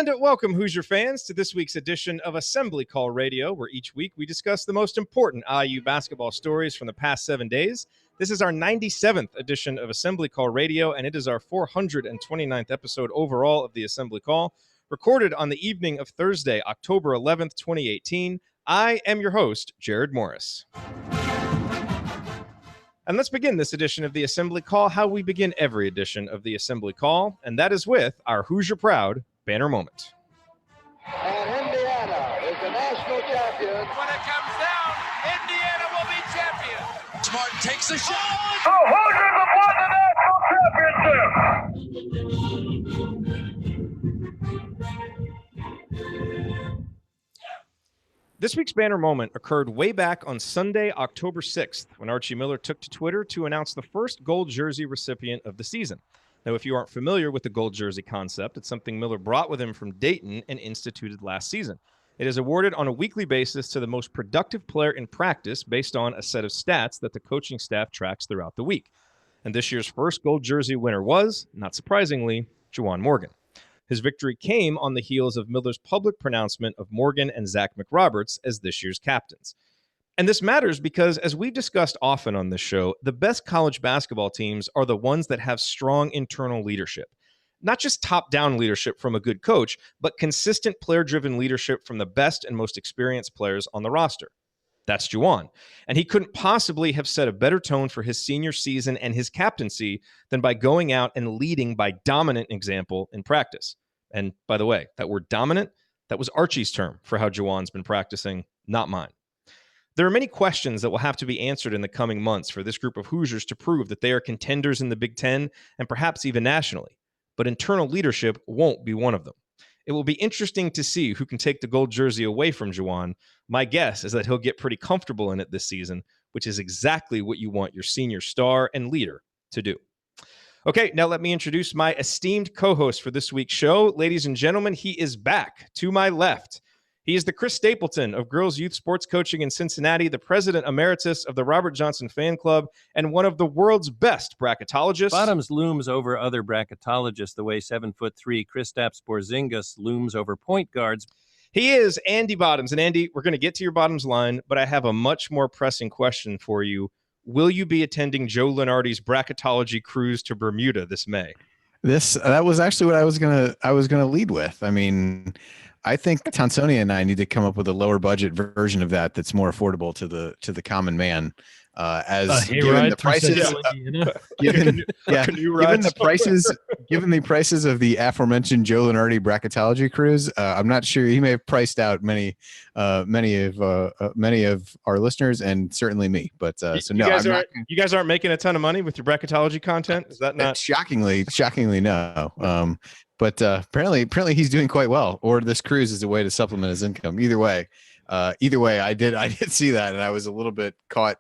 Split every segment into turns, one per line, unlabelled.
And welcome, Hoosier fans, to this week's edition of Assembly Call Radio, where each week we discuss the most important IU basketball stories from the past 7 days. This is our 97th edition of Assembly Call Radio, and it is our 429th episode overall of the Assembly Call, recorded on the evening of Thursday, October 11th, 2018. I am your host, Jared Morris. And let's begin this edition of the Assembly Call how we begin every edition of the Assembly Call, and that is with our Hoosier Proud banner moment.
And Indiana is the national champion.
When it comes down, Indiana will be champion.
Smart takes the shot.
The Hoosiers have won the national championship.
This week's banner moment occurred way back on Sunday, October 6th, when Archie Miller took to Twitter to announce the first gold jersey recipient of the season. Now, if you aren't familiar with the gold jersey concept, it's something Miller brought with him from Dayton and instituted last season. It is awarded on a weekly basis to the most productive player in practice based on a set of stats that the coaching staff tracks throughout the week. And this year's first gold jersey winner was, not surprisingly, Juwan Morgan. His victory came on the heels of Miller's public pronouncement of Morgan and Zach McRoberts as this year's captains. And this matters because, as we've discussed often on this show, the best college basketball teams are the ones that have strong internal leadership. Not just top-down leadership from a good coach, but consistent player-driven leadership from the best and most experienced players on the roster. That's Juwan. And he couldn't possibly have set a better tone for his senior season and his captaincy than by going out and leading by dominant example in practice. And by the way, that word dominant, that was Archie's term for how Juwan's been practicing, not mine. There are many questions that will have to be answered in the coming months for this group of Hoosiers to prove that they are contenders in the Big Ten and perhaps even nationally. But internal leadership won't be one of them. It will be interesting to see who can take the gold jersey away from Juwan. My guess is that he'll get pretty comfortable in it this season, which is exactly what you want your senior star and leader to do. Okay, now let me introduce my esteemed co-host for this week's show. Ladies and gentlemen, he is back to my left. He is the Chris Stapleton of Girls Youth Sports Coaching in Cincinnati, the president emeritus of the Robert Johnson Fan Club, and one of the world's best bracketologists.
Bottoms looms over other bracketologists the way 7'3" Kristaps Porzingis looms over point guards.
He is Andy Bottoms. And Andy, we're going to get to your Bottoms line, but I have a much more pressing question for you. Will you be attending Joe Lunardi's Bracketology Cruise to Bermuda this May?
That was actually what I was gonna lead with. I mean, I think Tansonia and I need to come up with a lower budget version of that that's more affordable to the common man. Given the prices of the aforementioned Joe Lunardi Bracketology Cruise, I'm not sure he may have priced out many of our listeners and certainly me. But
you guys aren't making a ton of money with your bracketology content. Is that not
shockingly no? But apparently he's doing quite well. Or this cruise is a way to supplement his income. Either way, I did see that, and I was a little bit caught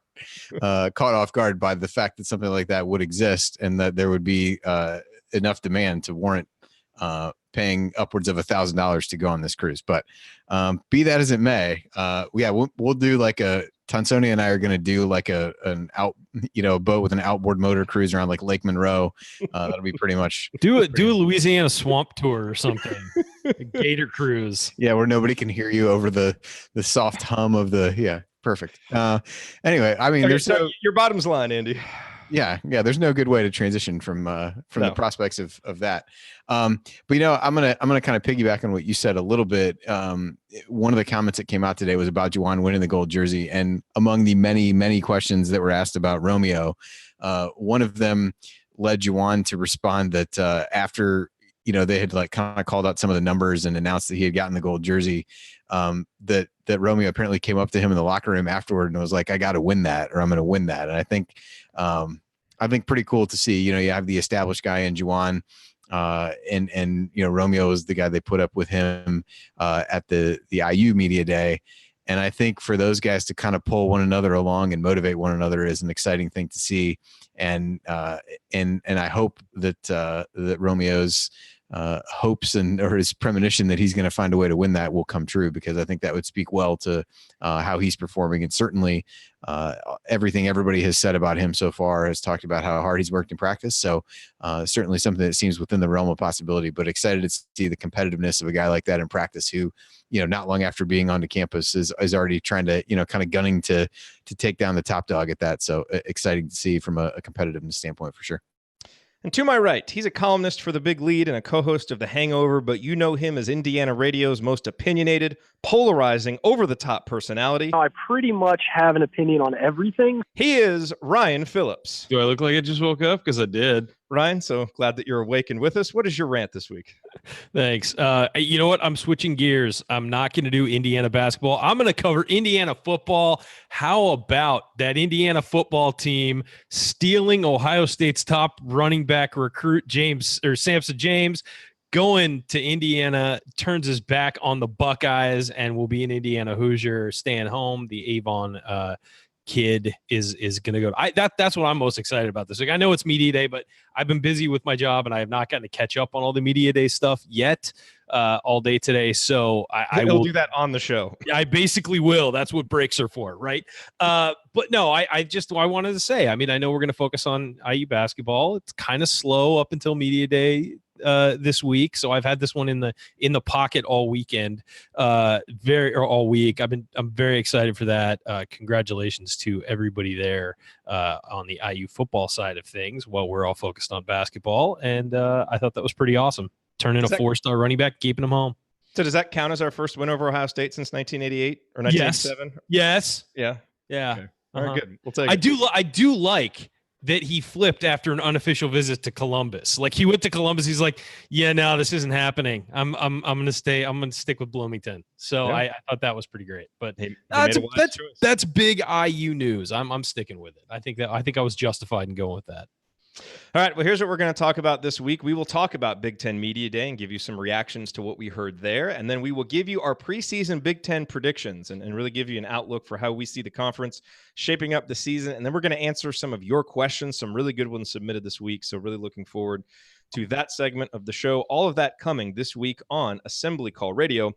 off guard by the fact that something like that would exist, and that there would be enough demand to warrant paying upwards of $1,000 to go on this cruise. But be that as it may, we'll do like a Tansonia and I are going to do like a boat with an outboard motor cruise around like Lake Monroe. That'll be pretty much
do a Louisiana swamp tour or something. A gator cruise.
Yeah, where nobody can hear you over the soft hum of perfect. Anyway, I mean,
there's your Bottoms line, Andy.
Yeah. There's no good way to transition from the prospects of that. But I'm gonna kind of piggyback on what you said a little bit. One of the comments that came out today was about Juwan winning the gold jersey, and among the many questions that were asked about Romeo, one of them led Juwan to respond that after they had like kind of called out some of the numbers and announced that he had gotten the gold jersey, that Romeo apparently came up to him in the locker room afterward and was like, I got to win that, or I'm going to win that. And I think pretty cool to see, you have the established guy in Juwan, and Romeo is the guy they put up with him at the IU media day. And I think for those guys to kind of pull one another along and motivate one another is an exciting thing to see. And I hope that Romeo's hopes or his premonition that he's going to find a way to win that will come true, because I think that would speak well to how he's performing. And certainly everything everybody has said about him so far has talked about how hard he's worked in practice. So certainly something that seems within the realm of possibility, but excited to see the competitiveness of a guy like that in practice who, not long after being onto campus is already trying to, kind of gunning to take down the top dog at that. So exciting to see from a competitiveness standpoint for sure.
And to my right, he's a columnist for The Big Lead and a co-host of The Hangover, but you know him as Indiana radio's most opinionated, polarizing, over-the-top personality.
I pretty much have an opinion on everything.
He is Ryan Phillips.
Do I look like I just woke up? Because I did.
Ryan, so glad that you're awake and with us. What is your rant this week?
Thanks. You know what? I'm switching gears. I'm not going to do Indiana basketball. I'm going to cover Indiana football. How about that Indiana football team stealing Ohio State's top running back recruit, Samson James, going to Indiana, turns his back on the Buckeyes and will be an Indiana Hoosier, staying home. The Avon kid is going to go. That's what I'm most excited about this week. I know it's media day, but I've been busy with my job and I have not gotten to catch up on all the media day stuff yet all day today. So I will
do that on the show.
I basically will. That's what breaks are for, right? But no, I wanted to say, I mean, I know we're going to focus on IU basketball. It's kind of slow up until media day this week, so I've had this one in the pocket all weekend, all week. I'm very excited for that. Congratulations to everybody there on the IU football side of things, while we're all focused on basketball. And I thought that was pretty awesome. Turning a 4-star running back, keeping him home.
So does that count as our first win over Ohio State since 1988 or 1987?
Yes.
Yeah.
Okay.
All right, good. We'll take it.
I do like that he flipped after an unofficial visit to Columbus. Like, he went to Columbus. He's like, yeah, no, this isn't happening. I'm going to stay. I'm going to stick with Bloomington. So I thought that was pretty great, but that's big IU news. I'm sticking with it. I think I was justified in going with that.
All right, well, here's what we're going to talk about this week. We will talk about Big Ten Media Day and give you some reactions to what we heard there. And then we will give you our preseason Big Ten predictions and really give you an outlook for how we see the conference shaping up the season. And then we're going to answer some of your questions, some really good ones submitted this week. So really looking forward to that segment of the show. All of that coming this week on Assembly Call Radio.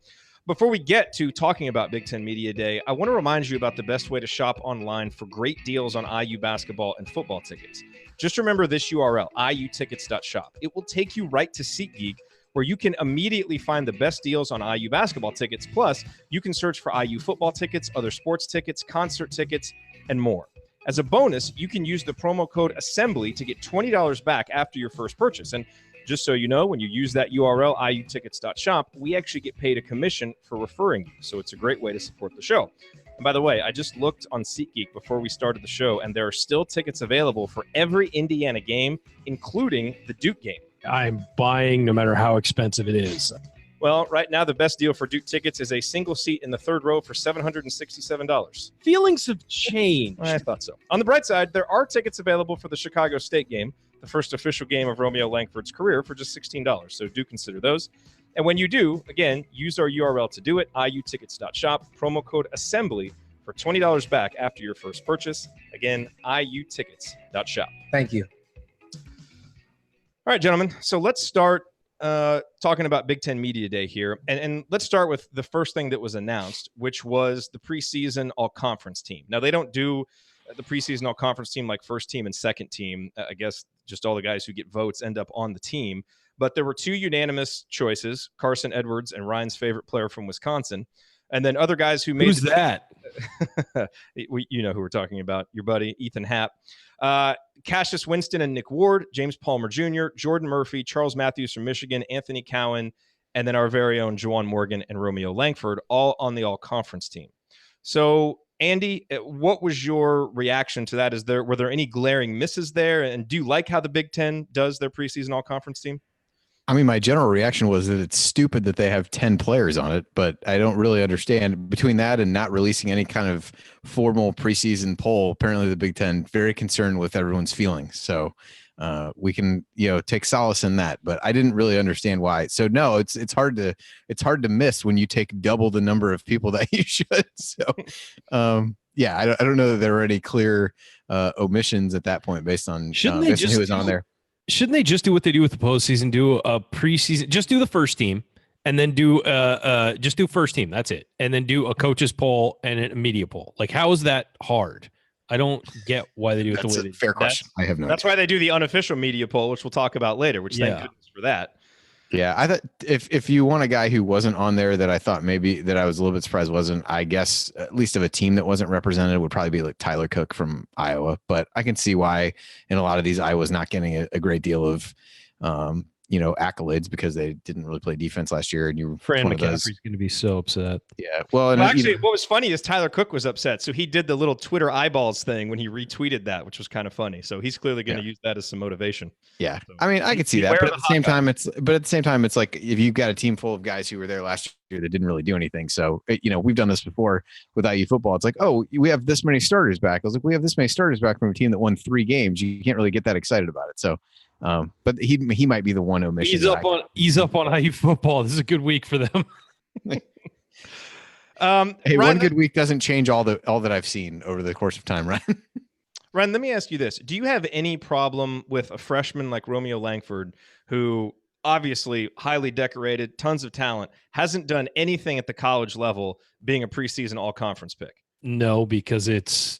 Before we get to talking about Big Ten Media Day, I want to remind you about the best way to shop online for great deals on IU basketball and football tickets. Just remember this URL, iutickets.shop. It will take you right to SeatGeek, where you can immediately find the best deals on IU basketball tickets. Plus, you can search for IU football tickets, other sports tickets, concert tickets, and more. As a bonus, you can use the promo code ASSEMBLY to get $20 back after your first purchase. And just so you know, when you use that URL, iutickets.shop, we actually get paid a commission for referring you. So it's a great way to support the show. And by the way, I just looked on SeatGeek before we started the show, and there are still tickets available for every Indiana game, including the Duke game.
I'm buying no matter how expensive it is.
Well, right now, the best deal for Duke tickets is a single seat in the third row for $767.
Feelings have changed.
I thought so. On the bright side, there are tickets available for the Chicago State game, the first official game of Romeo Langford's career, for just $16. So do consider those. And when you do, again, use our URL to do it, iutickets.shop, promo code ASSEMBLY for $20 back after your first purchase. Again, iutickets.shop.
Thank you.
All right, gentlemen. So let's start talking about Big Ten Media Day here. And let's start with the first thing that was announced, which was the preseason all-conference team. Now, they don't do the preseason all-conference team like first team and second team. I guess just all the guys who get votes end up on the team. But there were two unanimous choices, Carson Edwards and Ryan's favorite player from Wisconsin. And then other guys who made...
Who's that?
You know who we're talking about. Your buddy, Ethan Happ. Cassius Winston and Nick Ward, James Palmer Jr., Jordan Murphy, Charles Matthews from Michigan, Anthony Cowan, and then our very own Juwan Morgan and Romeo Langford, all on the all-conference team. So, Andy, what was your reaction to that? Were there any glaring misses there? And do you like how the Big Ten does their preseason all-conference team?
I mean, my general reaction was that it's stupid that they have 10 players on it, but I don't really understand between that and not releasing any kind of formal preseason poll. Apparently the Big Ten very concerned with everyone's feelings. So we can, take solace in that, but I didn't really understand why. So no, it's hard to miss when you take double the number of people that you should. So yeah, I don't know that there were any clear omissions at that point based on who was on there.
Shouldn't they just do what they do with the postseason? Do a preseason, just do the first team, and then do just do first team. That's it, and then do a coaches poll and a media poll. Like, how is that hard? I don't get why they do it the way they do.
Fair question. I have no.
That's why they do the unofficial media poll, which we'll talk about later. Which thank goodness for that.
Yeah, I thought if you want a guy who wasn't on there that I thought maybe that I was a little bit surprised wasn't, I guess at least of a team that wasn't represented would probably be like Tyler Cook from Iowa. But I can see why in a lot of these Iowa's not getting a great deal of accolades because they didn't really play defense last year. And
Fran McCaffrey's going to be so upset.
Yeah. Well,
actually, what was funny is Tyler Cook was upset. So he did the little Twitter eyeballs thing when he retweeted that, which was kind of funny. So he's clearly going to use that as some motivation.
Yeah.
So,
I mean, I could see that, but at the same time, it's like if you've got a team full of guys who were there last year that didn't really do anything. So, we've done this before with IU football. It's like, oh, we have this many starters back. I was like, we have this many starters back from a team that won 3 games. You can't really get that excited about it. So, but he might be the one omission.
Ease up on IU football. This is a good week for them.
Hey,
Ryan,
one good week doesn't change all that I've seen over the course of time, right?
Ryan, let me ask you this. Do you have any problem with a freshman like Romeo Langford, who obviously highly decorated, tons of talent, hasn't done anything at the college level, being a preseason all-conference pick?
No, because they're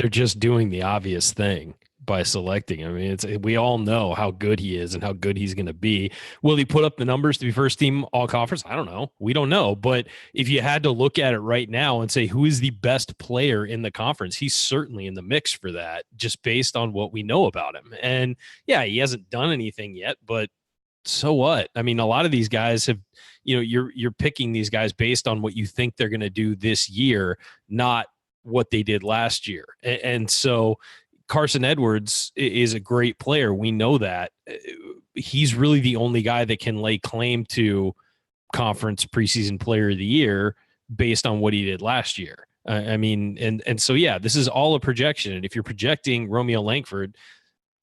just doing the obvious thing by selecting him. I mean, we all know how good he is and how good he's going to be. Will he put up the numbers to be first team all conference? I don't know. We don't know. But if you had to look at it right now and say who is the best player in the conference, he's certainly in the mix for that, just based on what we know about him. And yeah, he hasn't done anything yet, but so what? I mean, a lot of these guys have, you're picking these guys based on what you think they're going to do this year, not what they did last year. And so Carson Edwards is a great player. We know that. He's really the only guy that can lay claim to conference preseason player of the year based on what he did last year. So yeah, this is all a projection. And if you're projecting Romeo Langford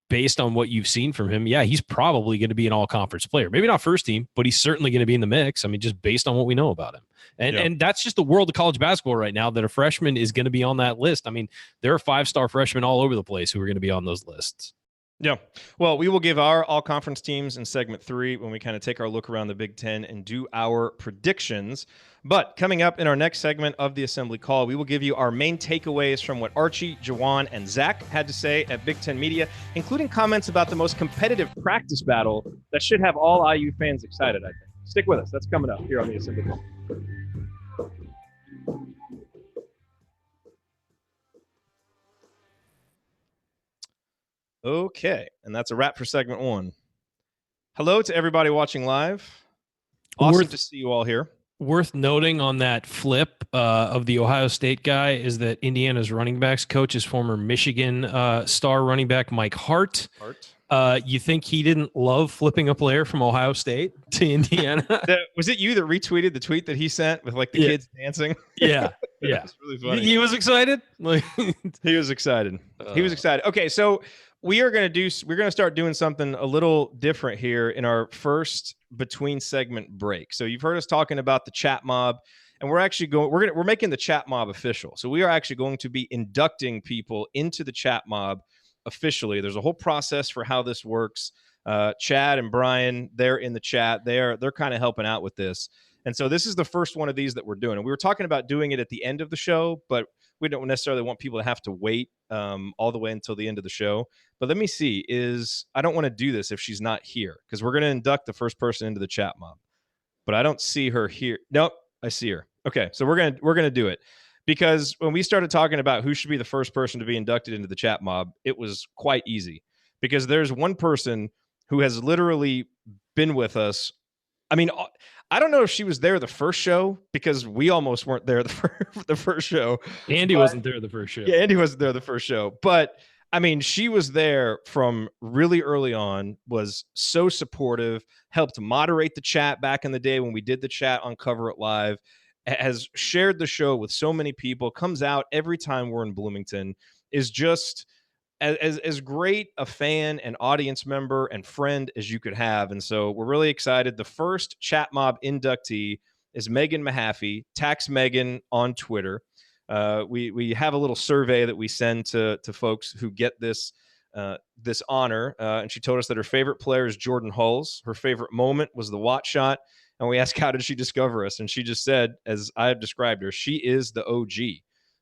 based on what you've seen from him, yeah, he's probably going to be an all-conference player. Maybe not first team, but he's certainly going to be in the mix. I mean, just based on what we know about him. And that's just the world of college basketball right now, that a freshman is going to be on that list. I mean, there are 5-star freshmen all over the place who are going to be on those lists.
Yeah. Well, we will give our all-conference teams in Segment 3 when we kind of take our look around the Big Ten and do our predictions. But coming up in our next segment of the Assembly Call, we will give you our main takeaways from what Archie, Juwan, and Zach had to say at Big Ten Media, including comments about the most competitive practice battle that should have all IU fans excited, I think. Stick with us. That's coming up here on the Assembly Call. Okay, and that's a wrap for Segment 1. Hello to everybody watching live. Awesome to see you all here.
Worth noting on that flip of the Ohio State guy is that Indiana's running backs coach is former Michigan star running back Mike Hart. You think he didn't love flipping a player from Ohio State to Indiana?
Was it you that retweeted the tweet that he sent with like the kids dancing?
Yeah.
It's really funny.
He was excited.
He was excited. He was excited. Okay, so we're going to start doing something a little different here in our first between segment break. So you've heard us talking about the chat mob, and we're making the chat mob official. So we are actually going to be inducting people into the chat mob officially. There's a whole process for how this works. Chad and Brian, they're in the chat. They're kind of helping out with this. And so this is the first one of these that we're doing. And we were talking about doing it at the end of the show, but we don't necessarily want people to have to wait all the way until the end of the show. But let me see, I don't want to do this if she's not here, because we're going to induct the first person into the chat mob. But I don't see her here. Nope, I see her. Okay, so we're gonna do it. Because when we started talking about who should be the first person to be inducted into the chat mob, it was quite easy. Because there's one person who has literally been with us. I mean, I don't know if she was there the first show, because we almost weren't there the first show.
Andy wasn't there the first show.
Yeah, Andy wasn't there the first show. But, I mean, she was there from really early on, was so supportive, helped moderate the chat back in the day when we did the chat on Cover It Live, has shared the show with so many people, comes out every time we're in Bloomington, is just as great a fan and audience member and friend as you could have. And so we're really excited. The first chat mob inductee is Megan Mahaffey. Tax Megan on Twitter. We have a little survey that we send to folks who get this this honor, and she told us that her favorite player is Jordan Hulls. Her favorite moment was the Watt shot, and we asked, how did she discover us? And she just said, as I have described her, she is the OG.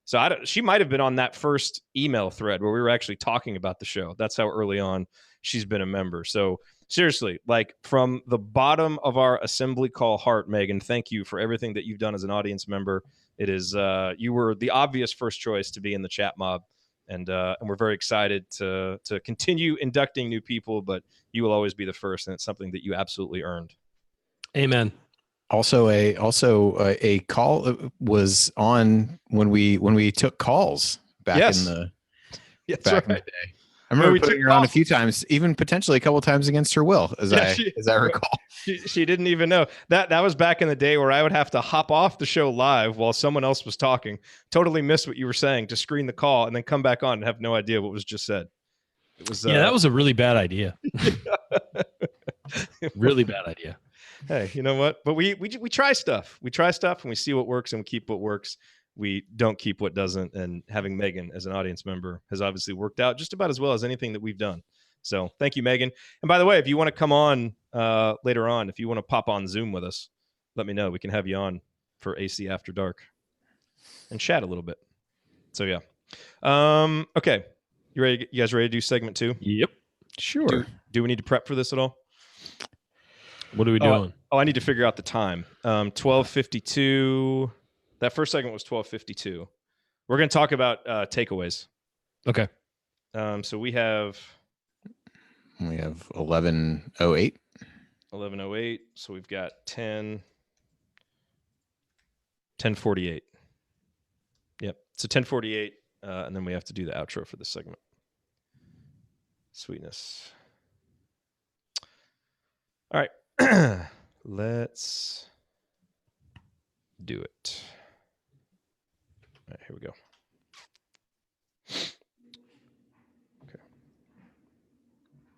So she might have been on that first email thread where we were actually talking about the show. That's how early on she's been a member. So seriously, like from the bottom of our assembly call heart, Megan, thank you for everything that you've done as an audience member. It is you were the obvious first choice to be in the chat mob, and we're very excited to continue inducting new people, but you will always be the first, and it's something that you absolutely earned.
Amen.
Also a call was on when we took calls back in the in the day. I remember putting her on a few times, even potentially a couple of times against her will, as I recall.
She didn't even know. That was back in the day where I would have to hop off the show live while someone else was talking, totally miss what you were saying, to screen the call, and then come back on and have no idea what was just said. It was
that was a really bad idea. Really bad idea.
Hey, you know what? But we try stuff. We try stuff and we see what works and we keep what works. We don't keep what doesn't. And having Megan as an audience member has obviously worked out just about as well as anything that we've done. So thank you, Megan. And by the way, if you want to come on later on, if you want to pop on Zoom with us, let me know. We can have you on for AC After Dark and chat a little bit. So yeah. Okay. You guys ready to do segment 2?
Yep. Sure.
Do we need to prep for this at all?
What are we doing?
Oh, I need to figure out the time. 12:52. That first segment was 12:52. We're going to talk about takeaways.
Okay.
So we have
11:08.
11:08. So we've got 10:48. Yep. So 10:48, and then we have to do the outro for this segment. Sweetness. All right. Let's do it. All right, here we go. Okay.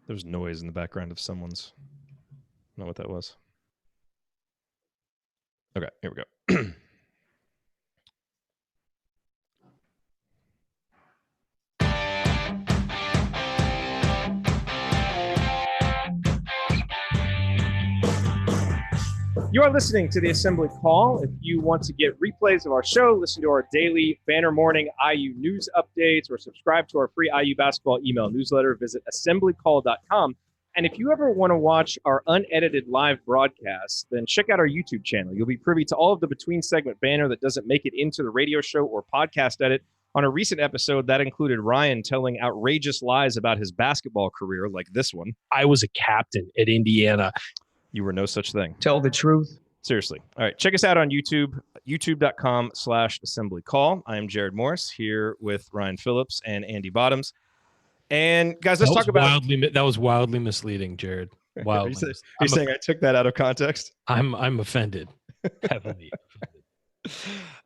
There was noise in the background of someone's. I don't know what that was. Okay, here we go. You are listening to the Assembly Call. If you want to get replays of our show, listen to our daily Banner Morning IU news updates, or subscribe to our free IU basketball email newsletter, visit assemblycall.com. And if you ever want to watch our unedited live broadcasts, then check out our YouTube channel. You'll be privy to all of the between segment banner that doesn't make it into the radio show or podcast edit. On a recent episode, that included Ryan telling outrageous lies about his basketball career, like this one.
I was a captain at Indiana.
You were no such thing.
Tell the truth.
Seriously. All right. Check us out on YouTube, youtube.com/assemblycall. I am Jerod Morris here with Ryan Phillips and Andy Bottoms. And guys, let's talk about
that was wildly misleading, Jerod. Wildly.
Are you saying I took that out of context?
I'm offended. Heavily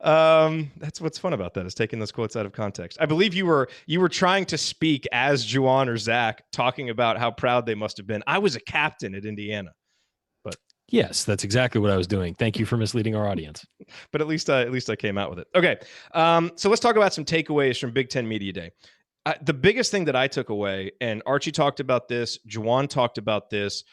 offended. That's what's fun about that, is taking those quotes out of context. I believe you were trying to speak as Juwan or Zach, talking about how proud they must have been. I was a captain at Indiana.
Yes, that's exactly what I was doing. Thank you for misleading our audience.
But at least I came out with it. Okay, so let's talk about some takeaways from Big Ten Media Day. The biggest thing that I took away, and Archie talked about this, Juwan talked about this,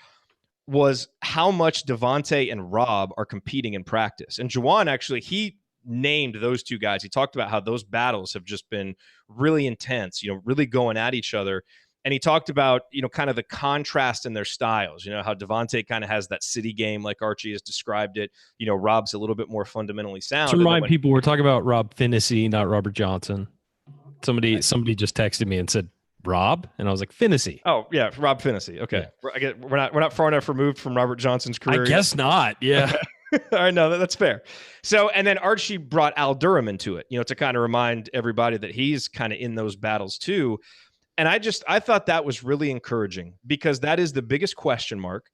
was how much Devonte and Rob are competing in practice. And Juwan, actually, he named those two guys. He talked about how those battles have just been really intense, really going at each other. And he talked about, kind of the contrast in their styles, how Devonte kind of has that city game, like Archie has described it. Rob's a little bit more fundamentally sound.
To remind people, we're talking about Rob Phinisee, not Robert Johnson. Somebody just texted me and said, Rob? And I was like, Phinisee.
Oh, yeah, Rob Phinisee. Okay. Yeah. We're not far enough removed from Robert Johnson's career.
I guess not. Yeah.
All right, no, that's fair. So, and then Archie brought Al Durham into it, to kind of remind everybody that he's kind of in those battles too. And I thought that was really encouraging, because that is the biggest question mark.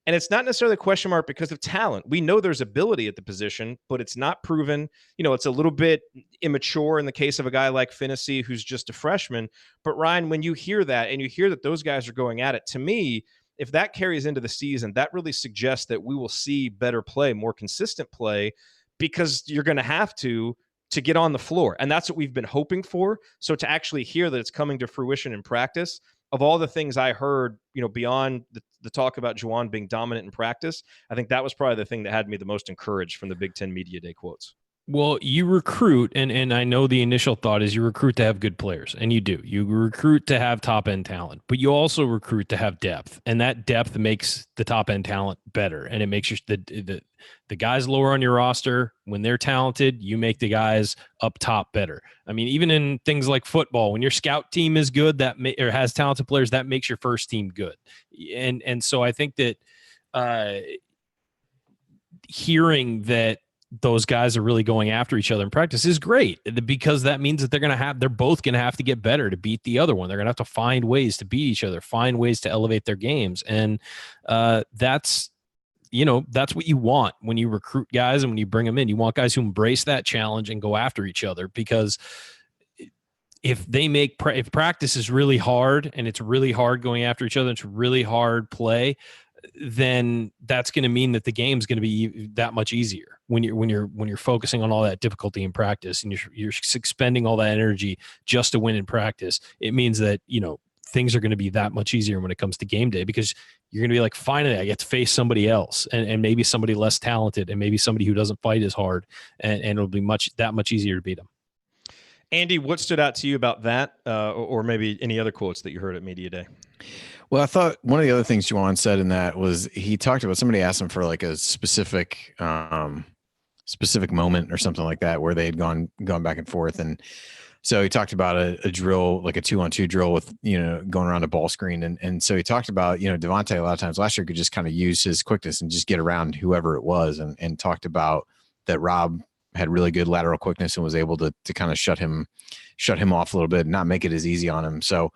And it's not necessarily a question mark because of talent. We know there's ability at the position, but it's not proven. It's a little bit immature in the case of a guy like Phinisee, who's just a freshman. But Ryan, when you hear that and you hear that those guys are going at it, to me, if that carries into the season, that really suggests that we will see better play, more consistent play, because you're going to have to get on the floor. And that's what we've been hoping for. So to actually hear that it's coming to fruition in practice, of all the things I heard, beyond the talk about Juwan being dominant in practice, I think that was probably the thing that had me the most encouraged from the Big Ten Media Day quotes.
Well, you recruit, and I know the initial thought is you recruit to have good players, and you do. You recruit to have top-end talent, but you also recruit to have depth, and that depth makes the top-end talent better, and it makes the guys lower on your roster, when they're talented, you make the guys up top better. I mean, even in things like football, when your scout team is good, or has talented players, that makes your first team good. And so I think that hearing that those guys are really going after each other in practice is great, because that means that they're both going to have to get better to beat the other one. They're going to have to find ways to beat each other, find ways to elevate their games. And that's what you want when you recruit guys and when you bring them in. You want guys who embrace that challenge and go after each other, because if practice is really hard and it's really hard going after each other, it's really hard play, then that's going to mean that the game's going to be that much easier when you're focusing on all that difficulty in practice and you're expending all that energy just to win in practice. It means that, things are going to be that much easier when it comes to game day, because you're going to be like, finally, I get to face somebody else, and maybe somebody less talented, and maybe somebody who doesn't fight as hard, and it'll be that much easier to beat them.
Andy, what stood out to you about that, or maybe any other quotes that you heard at Media Day?
Well, I thought one of the other things Juwan said in that was he talked about, somebody asked him for like a specific moment or something like that where they had gone back and forth. And so he talked about a drill, like a 2-on-2 drill with, going around a ball screen. And so he talked about, Devonte a lot of times last year could just kind of use his quickness and just get around whoever it was, and talked about that Rob had really good lateral quickness and was able to kind of shut him off a little bit and not make it as easy on him. So,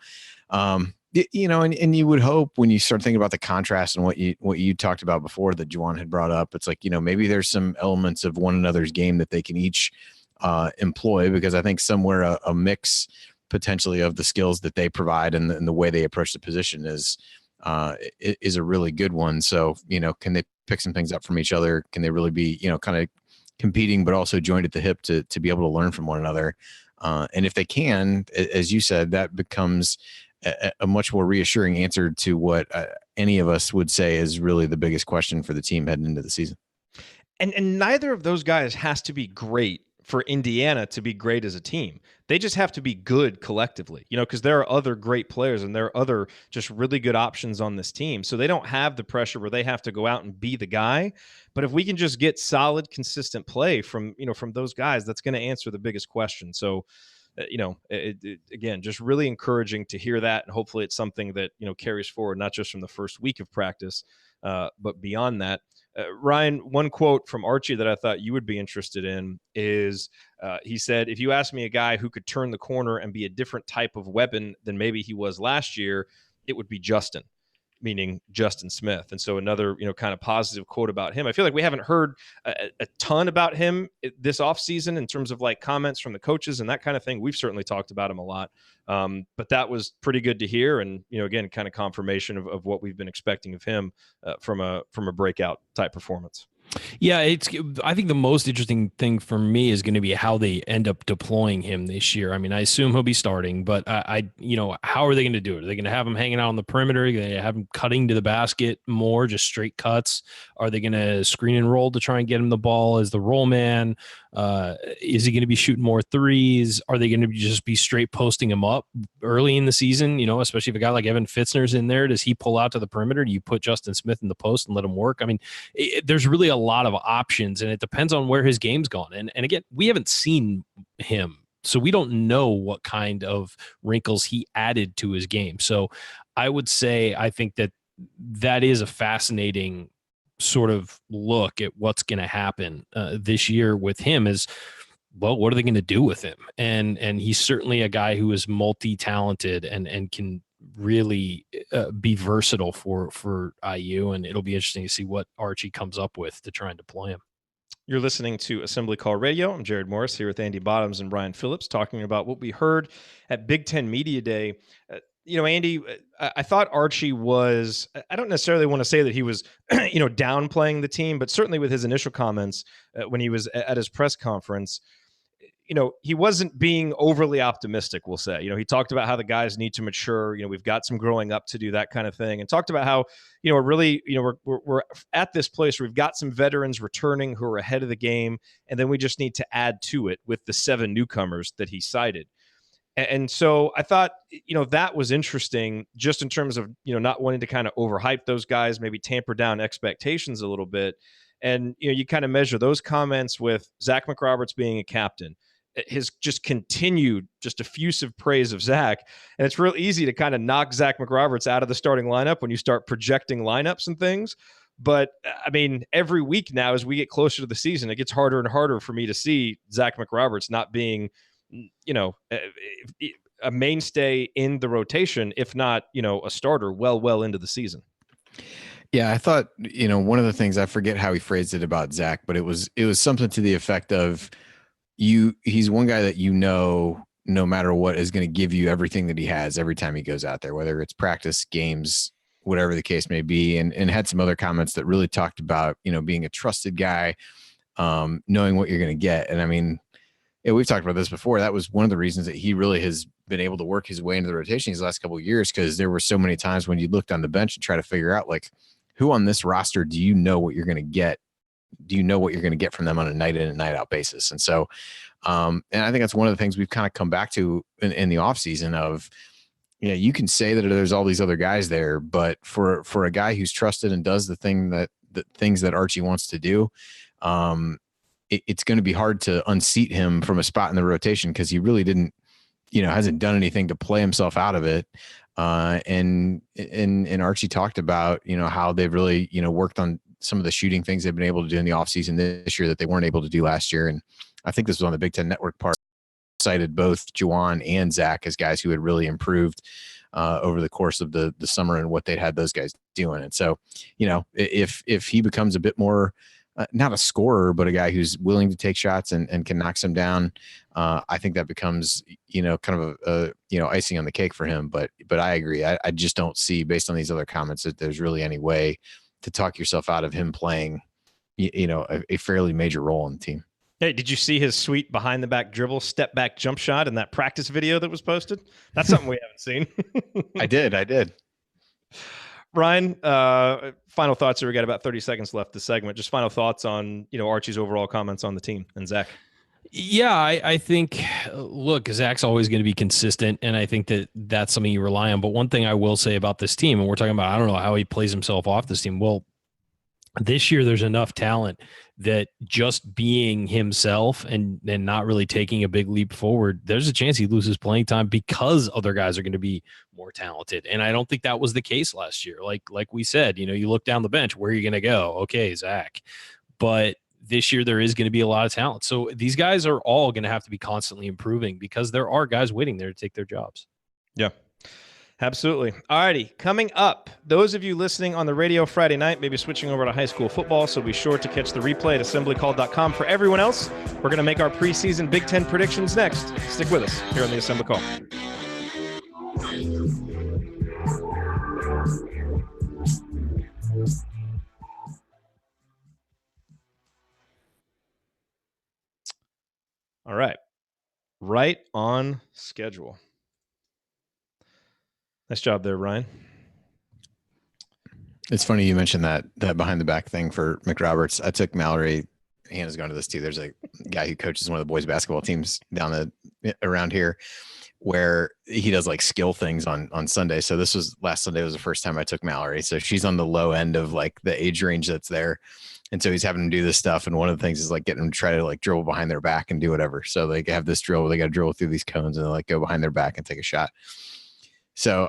and you would hope when you start thinking about the contrast and what you talked about before that Juwan had brought up, it's like, maybe there's some elements of one another's game that they can each employ, because I think somewhere a mix potentially of the skills that they provide and the way they approach the position is a really good one. So, can they pick some things up from each other? Can they really be, kind of competing, but also joined at the hip to be able to learn from one another? And if they can, as you said, that becomes a much more reassuring answer to what any of us would say is really the biggest question for the team heading into the season.
And neither of those guys has to be great for Indiana to be great as a team. They just have to be good collectively, because there are other great players and there are other just really good options on this team. So they don't have the pressure where they have to go out and be the guy. But if we can just get solid, consistent play from those guys, that's going to answer the biggest question. So, again, just really encouraging to hear that. And hopefully it's something that, carries forward, not just from the first week of practice, but beyond that. Ryan, one quote from Archie that I thought you would be interested in is he said, if you ask me a guy who could turn the corner and be a different type of weapon than maybe he was last year, it would be Justin, meaning Justin Smith. And so another, kind of positive quote about him. I feel like we haven't heard a ton about him this offseason in terms of like comments from the coaches and that kind of thing. We've certainly talked about him a lot. But that was pretty good to hear. And, again, kind of confirmation of what we've been expecting of him from a breakout type performance.
Yeah, I think the most interesting thing for me is going to be how they end up deploying him this year. I mean, I assume he'll be starting, but how are they going to do it? Are they going to have him hanging out on the perimeter? Are they going to have him cutting to the basket more, just straight cuts? Are they going to screen and roll to try and get him the ball as the roll man? Is he going to be shooting more threes? Are they going to just be straight posting him up early in the season? Especially if a guy like Evan Fitzner's in there, does he pull out to the perimeter? Do you put Justin Smith in the post and let him work? I mean, there's really a lot of options, and it depends on where his game's gone. And again, we haven't seen him, so we don't know what kind of wrinkles he added to his game. So I would say I think that is a fascinating sort of look at what's going to happen this year with him. Is, well, what are they going to do with him? And he's certainly a guy who is multi-talented and can really be versatile for IU, and it'll be interesting to see what Archie comes up with to try and deploy him.
You're listening to Assembly Call Radio. I'm Jared Morris here with Andy Bottoms and Brian Phillips talking about what we heard at Big Ten Media Day. Andy, I thought Archie was, I don't necessarily want to say that he was, downplaying the team, but certainly with his initial comments when he was at his press conference, he wasn't being overly optimistic, we'll say. He talked about how the guys need to mature. We've got some growing up to do, that kind of thing, and talked about how, we're really, we're at this place where we've got some veterans returning who are ahead of the game, and then we just need to add to it with the 7 newcomers that he cited. And so I thought, that was interesting just in terms of, not wanting to kind of overhype those guys, maybe tamper down expectations a little bit. And, you kind of measure those comments with Zach McRoberts being a captain, his just continued just effusive praise of Zach. And it's real easy to kind of knock Zach McRoberts out of the starting lineup when you start projecting lineups and things. But I mean, every week now, as we get closer to the season, it gets harder and harder for me to see Zach McRoberts not being, a mainstay in the rotation, if not, a starter well into the season.
Yeah, I thought, one of the things, I forget how he phrased it about Zach, but it was something to the effect of, he's one guy that no matter what is going to give you everything that he has every time he goes out there, whether it's practice, games, whatever the case may be, and had some other comments that really talked about, being a trusted guy, knowing what you're going to get. And I mean, we've talked about this before. That was one of the reasons that he really has been able to work his way into the rotation these last couple of years, because there were so many times when you looked on the bench and try to figure out, like, who on this roster do you know what you're going to get? Do you know what you're going to get from them on a night in and night out basis? And so, and I think that's one of the things we've kind of come back to in the off season of, you can say that there's all these other guys there, but for a guy who's trusted and does the things that Archie wants to do, it's going to be hard to unseat him from a spot in the rotation, because he really didn't, hasn't done anything to play himself out of it. And Archie talked about, how they've really, worked on some of the shooting things they've been able to do in the offseason this year that they weren't able to do last year. And I think this was on the Big Ten Network part, cited both Juwan and Zach as guys who had really improved over the course of the summer and what they'd had those guys doing. And so, if he becomes a bit more, not a scorer, but a guy who's willing to take shots and can knock some down, I think that becomes, kind of a icing on the cake for him. But I agree. I just don't see, based on these other comments, that there's really any way to talk yourself out of him playing, a fairly major role in the team.
Hey, did you see his sweet behind the back dribble, step back jump shot in that practice video that was posted? That's something we haven't seen.
I did.
Ryan, final thoughts here. We got about 30 seconds left this segment. Just final thoughts on, Archie's overall comments on the team and Zach.
Yeah, I think, look, Zach's always going to be consistent, and I think that's something you rely on. But one thing I will say about this team, and we're talking about, I don't know how he plays himself off this team. Well, this year there's enough talent that just being himself and not really taking a big leap forward, there's a chance he loses playing time because other guys are going to be more talented. And I don't think that was the case last year. Like we said, you look down the bench, where are you going to go? Okay, Zach. But this year there is going to be a lot of talent. So these guys are all going to have to be constantly improving, because there are guys waiting there to take their jobs.
Yeah. Absolutely. All righty. Coming up, those of you listening on the radio Friday night may be switching over to high school football, so be sure to catch the replay at assemblycall.com. For everyone else, we're going to make our preseason Big Ten predictions next. Stick with us here on the Assembly Call. All right. Right on schedule. Nice job there, Ryan.
It's funny you mentioned that behind the back thing for McRoberts. I took Mallory. Hannah's gone to this too. There's a guy who coaches one of the boys basketball teams around here, where he does like skill things on Sunday. So last Sunday was the first time I took Mallory. So she's on the low end of like the age range that's there. And so he's having them do this stuff. And one of the things is like getting them to try to like dribble behind their back and do whatever. So they have this drill where they got to dribble through these cones and like go behind their back and take a shot. So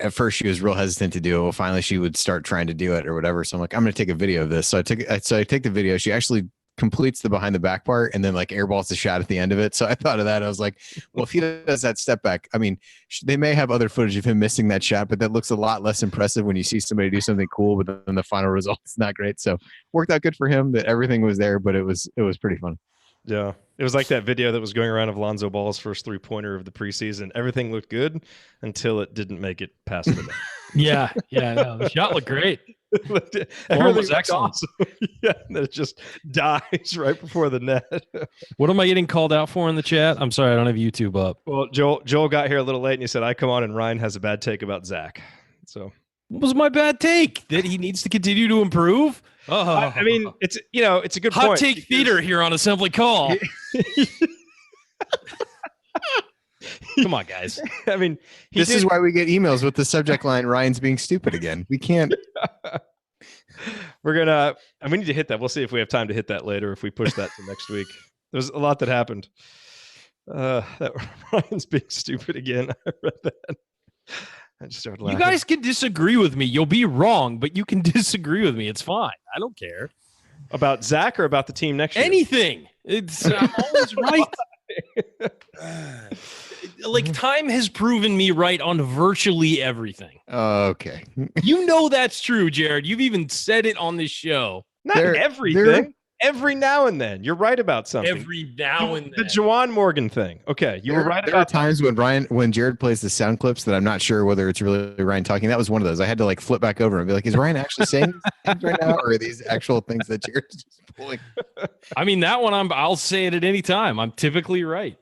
at first she was real hesitant to do it. Well, finally she would start trying to do it or whatever. So I'm like, I'm going to take a video of this. So I take the video. She actually completes the behind the back part and then like airballs the shot at the end of it. So I thought of that. I was like, well, if he does that step back, I mean, they may have other footage of him missing that shot, but that looks a lot less impressive when you see somebody do something cool, but then the final result's not great. So worked out good for him that everything was there, but it was pretty fun.
Yeah. It was like that video that was going around of Lonzo Ball's first 3-pointer of the preseason. Everything looked good until it didn't make it past the day.
Yeah, no, the shot looked great.
Everything
was excellent.
awesome. Yeah, and then it just dies right before the net.
What am I getting called out for in the chat? I'm sorry, I don't have YouTube up.
Well, Joel got here a little late, and he said, "I come on, and Ryan has a bad take about Zach." So,
What was my bad take? That he needs to continue to improve? Oh,
I mean, it's a good
hot
point.
take theater here on Assembly Call. Come on, guys.
I mean,
This is why we get emails with the subject line, Ryan's being stupid again. We can't.
We're gonna. And we need to hit that. We'll see if we have time to hit that later. If we push that to next week, there's a lot that happened. That Ryan's being stupid again. I read that. I just started laughing.
You guys can disagree with me. You'll be wrong, but you can disagree with me. It's fine. I don't care.
About Zach or about the team next year?
Anything. I'm always right. Like, time has proven me right on virtually everything.
Okay.
You know that's true, Jared. You've even said it on this show.
Not everything. Every now and then. You're right about something.
Every now and then.
The Juwan Morgan thing. Okay. You were right
There
about
are times when Jared plays the sound clips that I'm not sure whether it's really Ryan talking. That was one of those. I had to like flip back over and be like, is Ryan actually saying these things right now? Or are these actual things that Jared's just pulling?
I mean, that one I'll say it at any time. I'm typically right.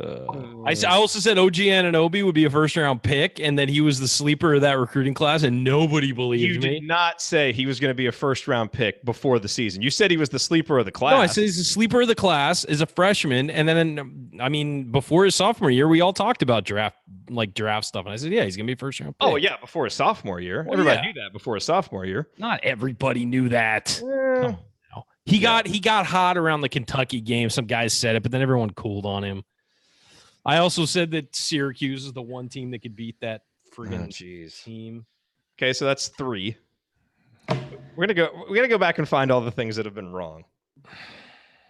I also said OG Anunoby would be a first-round pick, and that he was the sleeper of that recruiting class, and nobody believed me.
You did not say he was going to be a first-round pick before the season. You said he was the sleeper of the class.
No, I said he's the sleeper of the class as a freshman, and then, I mean, before his sophomore year, we all talked about draft stuff, and I said, yeah, he's going to be a first-round pick.
Oh, yeah, before his sophomore year.
Well,
Everybody knew that before his sophomore year.
Not everybody knew that. No. He got hot around the Kentucky game. Some guys said it, but then everyone cooled on him. I also said that Syracuse is the one team that could beat that friggin' team.
Okay, so that's 3. We're gonna go back and find all the things that have been wrong.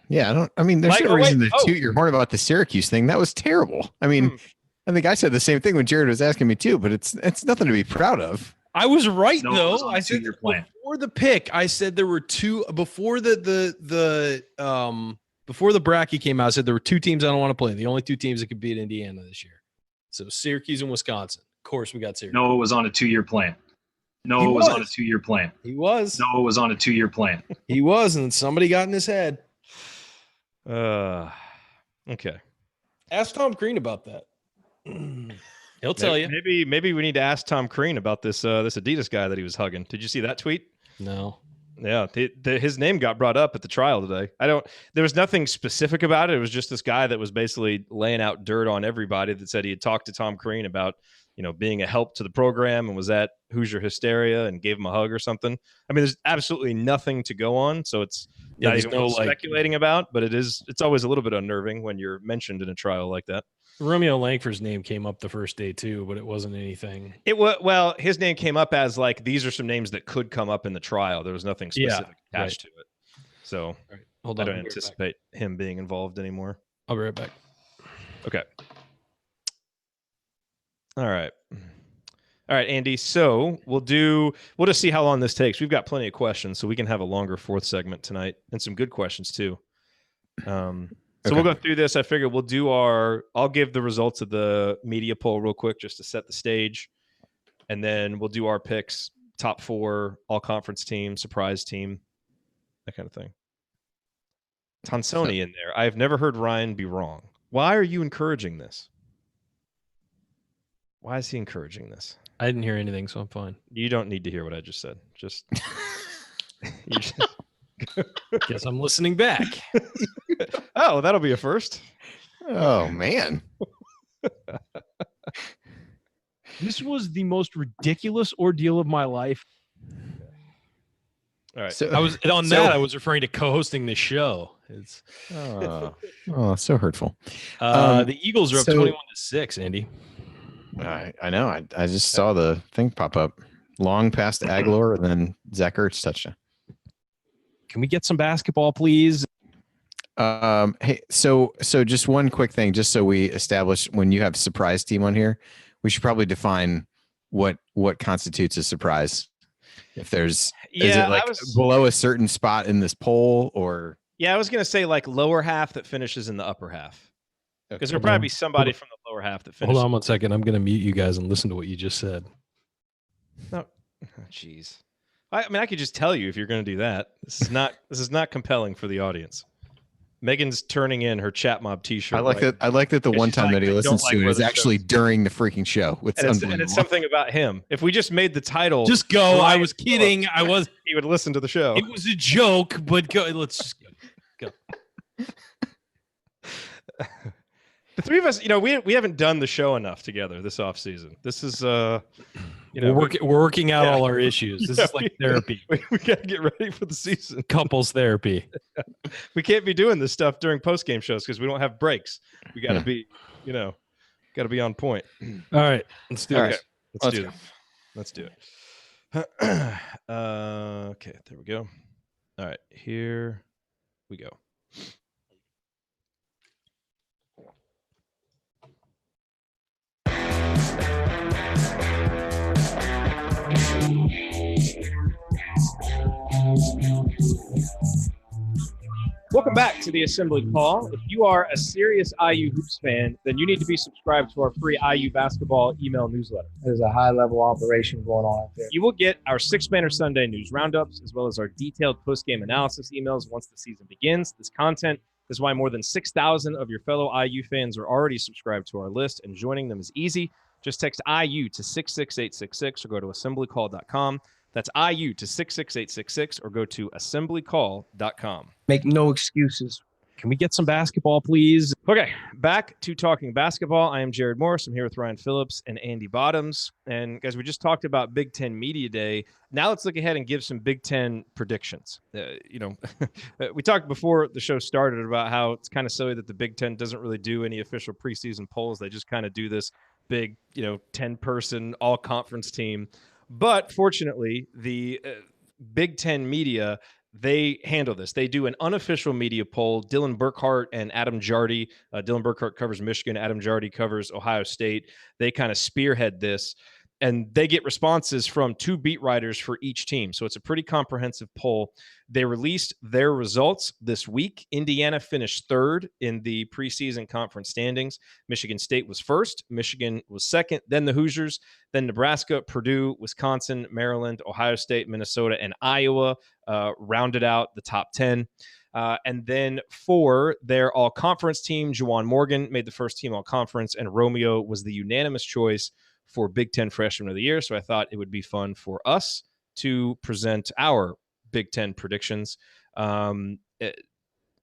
Yeah, there's no reason to toot your horn about the Syracuse thing. That was terrible. I mean, I think I said the same thing when Jared was asking me too, but it's nothing to be proud of.
I was right though. I said before the pick, I said there were 2 before before the bracket came out. I said there were 2 teams I don't want to play. The only 2 teams that could beat Indiana this year. So Syracuse and Wisconsin. Of course, we got Syracuse.
No, it was on a 2-year plan. No, it was on a 2-year plan.
He was.
No, it was on a 2-year plan.
He was, and somebody got in his head.
Okay.
Ask Tom Crean about that. He'll tell you.
Maybe we need to ask Tom Crean about this Adidas guy that he was hugging. Did you see that tweet?
No.
Yeah, his name got brought up at the trial today. There was nothing specific about it. It was just this guy that was basically laying out dirt on everybody that said he had talked to Tom Crean about, being a help to the program and was at Hoosier Hysteria and gave him a hug or something. I mean, there's absolutely nothing to go on, so it's not even worth speculating about, but it's always a little bit unnerving when you're mentioned in a trial like that.
Romeo Langford's name came up the first day too, but it wasn't anything.
His name came up as like, these are some names that could come up in the trial. There was nothing specific attached to it. So
hold on,
I don't anticipate him being involved anymore.
I'll be right back.
Okay. All right, Andy. So we'll just see how long this takes. We've got plenty of questions, so we can have a longer 4th segment tonight and some good questions too. So we'll go through this. I figure I'll give the results of the media poll real quick just to set the stage. And then we'll do our picks, top 4, all conference team, surprise team, that kind of thing. Tonsoni in there. I've never heard Ryan be wrong. Why are you encouraging this? Why is he encouraging this?
I didn't hear anything, so I'm fine.
You don't need to hear what I just said. Just
guess I'm listening back.
Oh, that'll be a first.
Oh, man.
This was the most ridiculous ordeal of my life.
All right.
So,
I was referring to co-hosting this show. It's
so hurtful.
The Eagles are up 21-6, Andy.
I know. I just saw the thing pop up. Long past Aguilar and then Zach Ertz touchdown.
Can we get some basketball, please?
Hey, so just one quick thing, just so we establish when you have surprise team on here, we should probably define what constitutes a surprise. If there's, is it like below a certain spot in this poll or?
Yeah, I was going to say like lower half that finishes in the upper half. Because there'll probably be somebody from the lower half that finishes.
Hold on 1 second. I'm going to mute you guys and listen to what you just said.
No, jeez. I mean, I could just tell you if you're going to do that. This is not compelling for the audience. Megan's turning in her chat mob T-shirt.
I like that. I like that the one time that he listens to it is actually during the freaking show.
And it's something about him. If we just made the title,
just go. I was kidding.
He would listen to the show.
It was a joke, but go. Let's just go.
The three of us, we haven't done the show enough together this off season. This is
we're working out all our issues. This is like therapy.
We got to get ready for the season.
Couples therapy.
We can't be doing this stuff during post game shows because we don't have breaks. We got to be, got to be on point.
All right, let's do it.
Let's do it. Okay, there we go. All right, here we go. Welcome back to the Assembly Call. If you are a serious IU Hoops fan, then you need to be subscribed to our free IU basketball email newsletter.
There's a high-level operation going on out there.
You will get our Six-Banner Sunday news roundups, as well as our detailed post-game analysis emails once the season begins. This content is why more than 6,000 of your fellow IU fans are already subscribed to our list, and joining them is easy. Just text IU to 66866 or go to assemblycall.com. That's IU to 66866 or go to assemblycall.com.
Make no excuses.
Can we get some basketball, please?
Okay, back to talking basketball. I am Jared Morris. I'm here with Ryan Phillips and Andy Bottoms. And guys, we just talked about Big Ten Media Day. Now let's look ahead and give some Big Ten predictions. We talked before the show started about how it's kind of silly that the Big Ten doesn't really do any official preseason polls. They just kind of do this big, 10-person all-conference team. But fortunately, the Big Ten media, they handle this. They do an unofficial media poll. Dylan Burkhart and Adam Jardy. Dylan Burkhart covers Michigan. Adam Jardy covers Ohio State. They kind of spearhead this, and they get responses from 2 beat writers for each team. So it's a pretty comprehensive poll. They released their results this week. Indiana finished 3rd in the preseason conference standings. Michigan State was 1st. Michigan was 2nd. Then the Hoosiers. Then Nebraska, Purdue, Wisconsin, Maryland, Ohio State, Minnesota, and Iowa rounded out the top 10. And then for their all-conference team, Juwan Morgan made the first team all-conference, and Romeo was the unanimous choice for Big Ten Freshman of the Year. So I thought it would be fun for us to present our Big Ten predictions.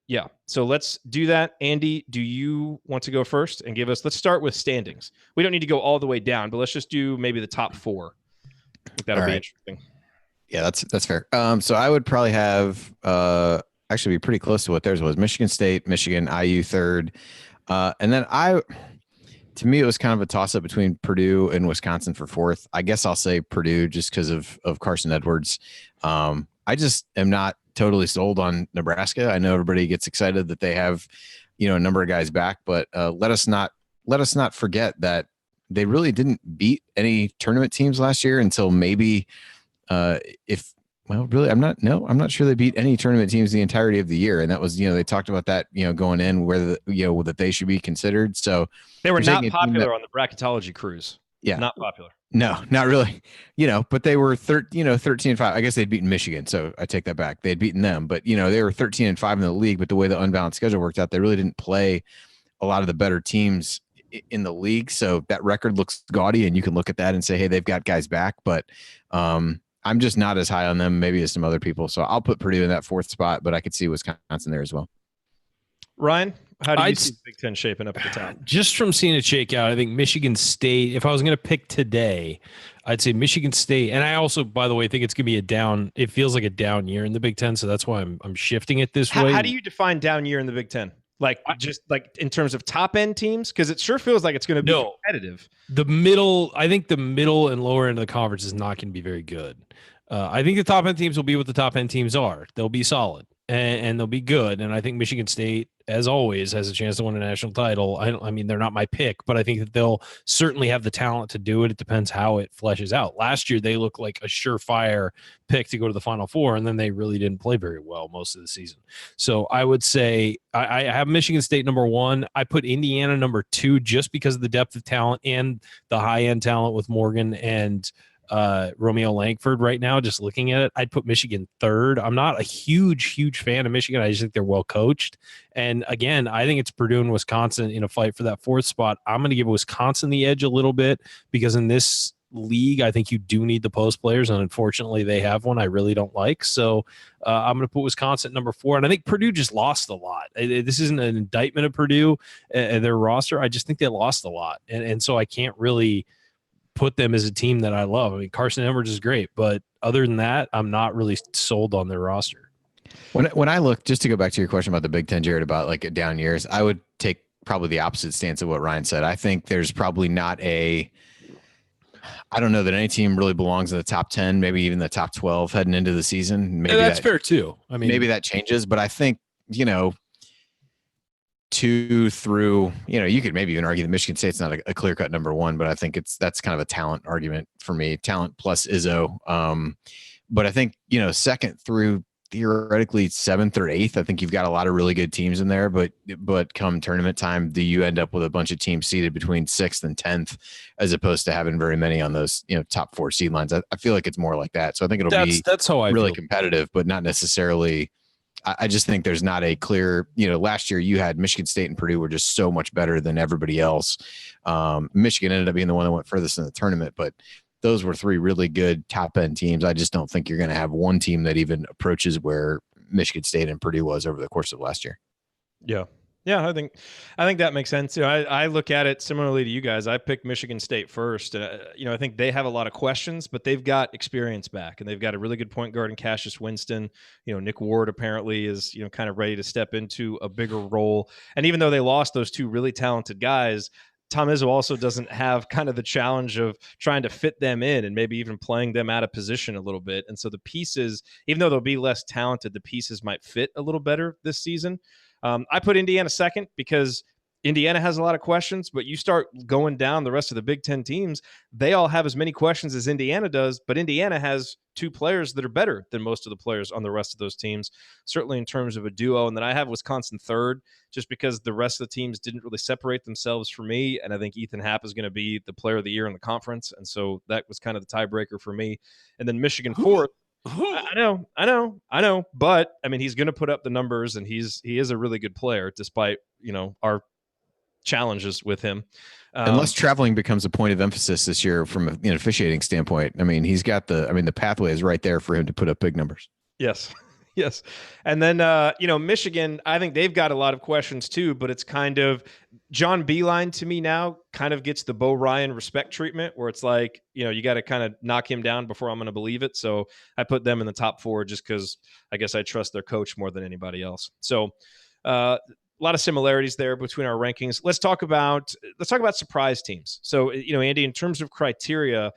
Yeah, so let's do that. Andy, do you want to go first and give us, let's start with standings. We don't need to go all the way down, but let's just do maybe the top 4. I think that'll be interesting.
Yeah, that's fair. So I would probably have actually be pretty close to what theirs was. Michigan State, Michigan, IU 3rd. And then to me, it was kind of a toss-up between Purdue and Wisconsin for 4th. I guess I'll say Purdue just because of Carson Edwards. I just am not totally sold on Nebraska. I know everybody gets excited that they have, a number of guys back, but let us not forget that they really didn't beat any tournament teams last year until maybe I'm not sure they beat any tournament teams the entirety of the year. And that was, they talked about that, going in where that they should be considered. So
they were not popular on the Bracketology Cruise.
Yeah.
Not popular.
No, not really. But they were 13-5. I guess they'd beaten Michigan. So I take that back. They'd beaten them, but they were 13-5 in the league, but the way the unbalanced schedule worked out, they really didn't play a lot of the better teams in the league. So that record looks gaudy and you can look at that and say, hey, they've got guys back, but I'm just not as high on them maybe as some other people. So I'll put Purdue in that 4th spot, but I could see Wisconsin there as well.
Ryan, how do you see the Big Ten shaping up at the top?
Just from seeing it shake out, I think Michigan State, if I was going to pick today, I'd say Michigan State. And I also, by the way, think it's going to be it feels like a down year in the Big Ten. So that's why I'm shifting it this way.
How do you define down year in the Big Ten? Just in terms of top end teams? Because it sure feels like it's going to be competitive.
I think the middle and lower end of the conference is not going to be very good. I think the top end teams will be what the top end teams are. They'll be solid and they'll be good. And I think Michigan State, as always, has a chance to win a national title. I mean, they're not my pick, but I think that they'll certainly have the talent to do it. It depends how it fleshes out. Last year, they looked like a surefire pick to go to the Final Four, and then they really didn't play very well most of the season. So I would say I have Michigan State number 1. I put Indiana number 2 just because of the depth of talent and the high-end talent with Morgan and Romeo Langford right now, just looking at it, I'd put Michigan third. I'm not a huge fan of Michigan. I just think they're well coached. And again, I think it's Purdue and Wisconsin in a fight for that fourth spot. I'm going to give Wisconsin the edge a little bit because in this league, I think you do need the post players, and unfortunately they have one I really don't like. So I'm going to put Wisconsin at number 4, and I think Purdue just lost a lot. This isn't an indictment of Purdue and their roster. I just think they lost a lot, and so I can't really put them as a team that I love. I mean, Carson Edwards is great, but other than that, I'm not really sold on their roster.
When I look, just to go back to your question about the Big Ten, Jared, about like down years, I would take probably the opposite stance of what Ryan said. I think there's probably not I don't know that any team really belongs in the top 10, maybe even the top 12 heading into the season. Maybe
that's fair too. I mean,
maybe that changes, but I think, 2 through, you could maybe even argue that Michigan State's not a clear-cut number 1, but I think that's kind of a talent argument for me, talent plus Izzo. But I think, 2nd through theoretically 7th or 8th, I think you've got a lot of really good teams in there, but come tournament time, do you end up with a bunch of teams seated between 6th and 10th, as opposed to having very many on those, top 4 seed lines. I feel like it's more like that. So I think that's how I really feel. Competitive, but not necessarily. I just think there's not a clear, last year you had Michigan State and Purdue were just so much better than everybody else. Michigan ended up being the one that went furthest in the tournament, but those were 3 really good top end teams. I just don't think you're going to have one team that even approaches where Michigan State and Purdue was over the course of last year.
Yeah. Yeah, I think that makes sense. I look at it similarly to you guys. I picked Michigan State first. I think they have a lot of questions, but they've got experience back, and they've got a really good point guard in Cassius Winston. Nick Ward apparently is kind of ready to step into a bigger role. And even though they lost those 2 really talented guys, Tom Izzo also doesn't have kind of the challenge of trying to fit them in and maybe even playing them out of position a little bit. And so the pieces, even though they'll be less talented, the pieces might fit a little better this season. I put Indiana second because Indiana has a lot of questions, but you start going down the rest of the Big Ten teams, they all have as many questions as Indiana does, but Indiana has 2 players that are better than most of the players on the rest of those teams, certainly in terms of a duo. And then I have Wisconsin third, just because the rest of the teams didn't really separate themselves for me, and I think Ethan Happ is going to be the player of the year in the conference, and so that was kind of the tiebreaker for me. And then Michigan fourth. I know. But I mean, he's going to put up the numbers, and he is a really good player, despite our challenges with him.
Unless traveling becomes a point of emphasis this year from an officiating standpoint. I mean, he's got the pathway is right there for him to put up big numbers.
Yes. Yes. And then, Michigan, I think they've got a lot of questions too, but it's kind of John Beilein to me now kind of gets the Bo Ryan respect treatment where it's like, you got to kind of knock him down before I'm going to believe it. So I put them in the top 4 just because I guess I trust their coach more than anybody else. So a lot of similarities there between our rankings. Let's talk about surprise teams. So, Andy, in terms of criteria,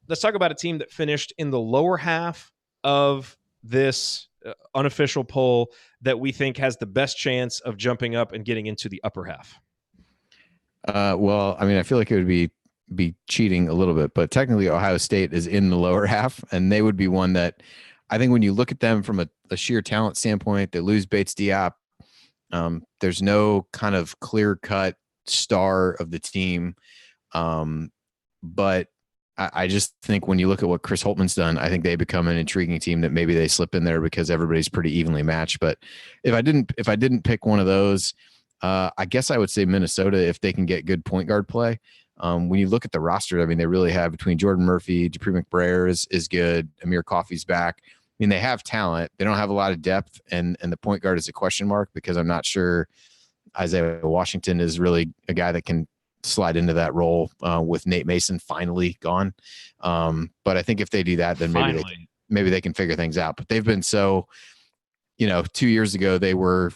let's talk about a team that finished in the lower half of this unofficial poll that we think has the best chance of jumping up and getting into the upper half.
Well, I mean, I feel like it would be cheating a little bit, but technically Ohio State is in the lower half, and they would be one that I think when you look at them from a sheer talent standpoint, they lose Bates Diop. There's no kind of clear-cut star of the team. But I just think when you look at what Chris Holtman's done, I think they become an intriguing team that maybe they slip in there because everybody's pretty evenly matched. But if I didn't pick one of those, I guess I would say Minnesota if they can get good point guard play. When you look at the roster, I mean, they really have between Jordan Murphy, Dupree McBrayer is good. Amir Coffey's back. I mean, they have talent. They don't have a lot of depth, and the point guard is a question mark because I'm not sure Isaiah Washington is really a guy that can slide into that role with Nate Mason finally gone. But I think if they do that, then maybe they can figure things out. But they've been so, 2 years ago they were,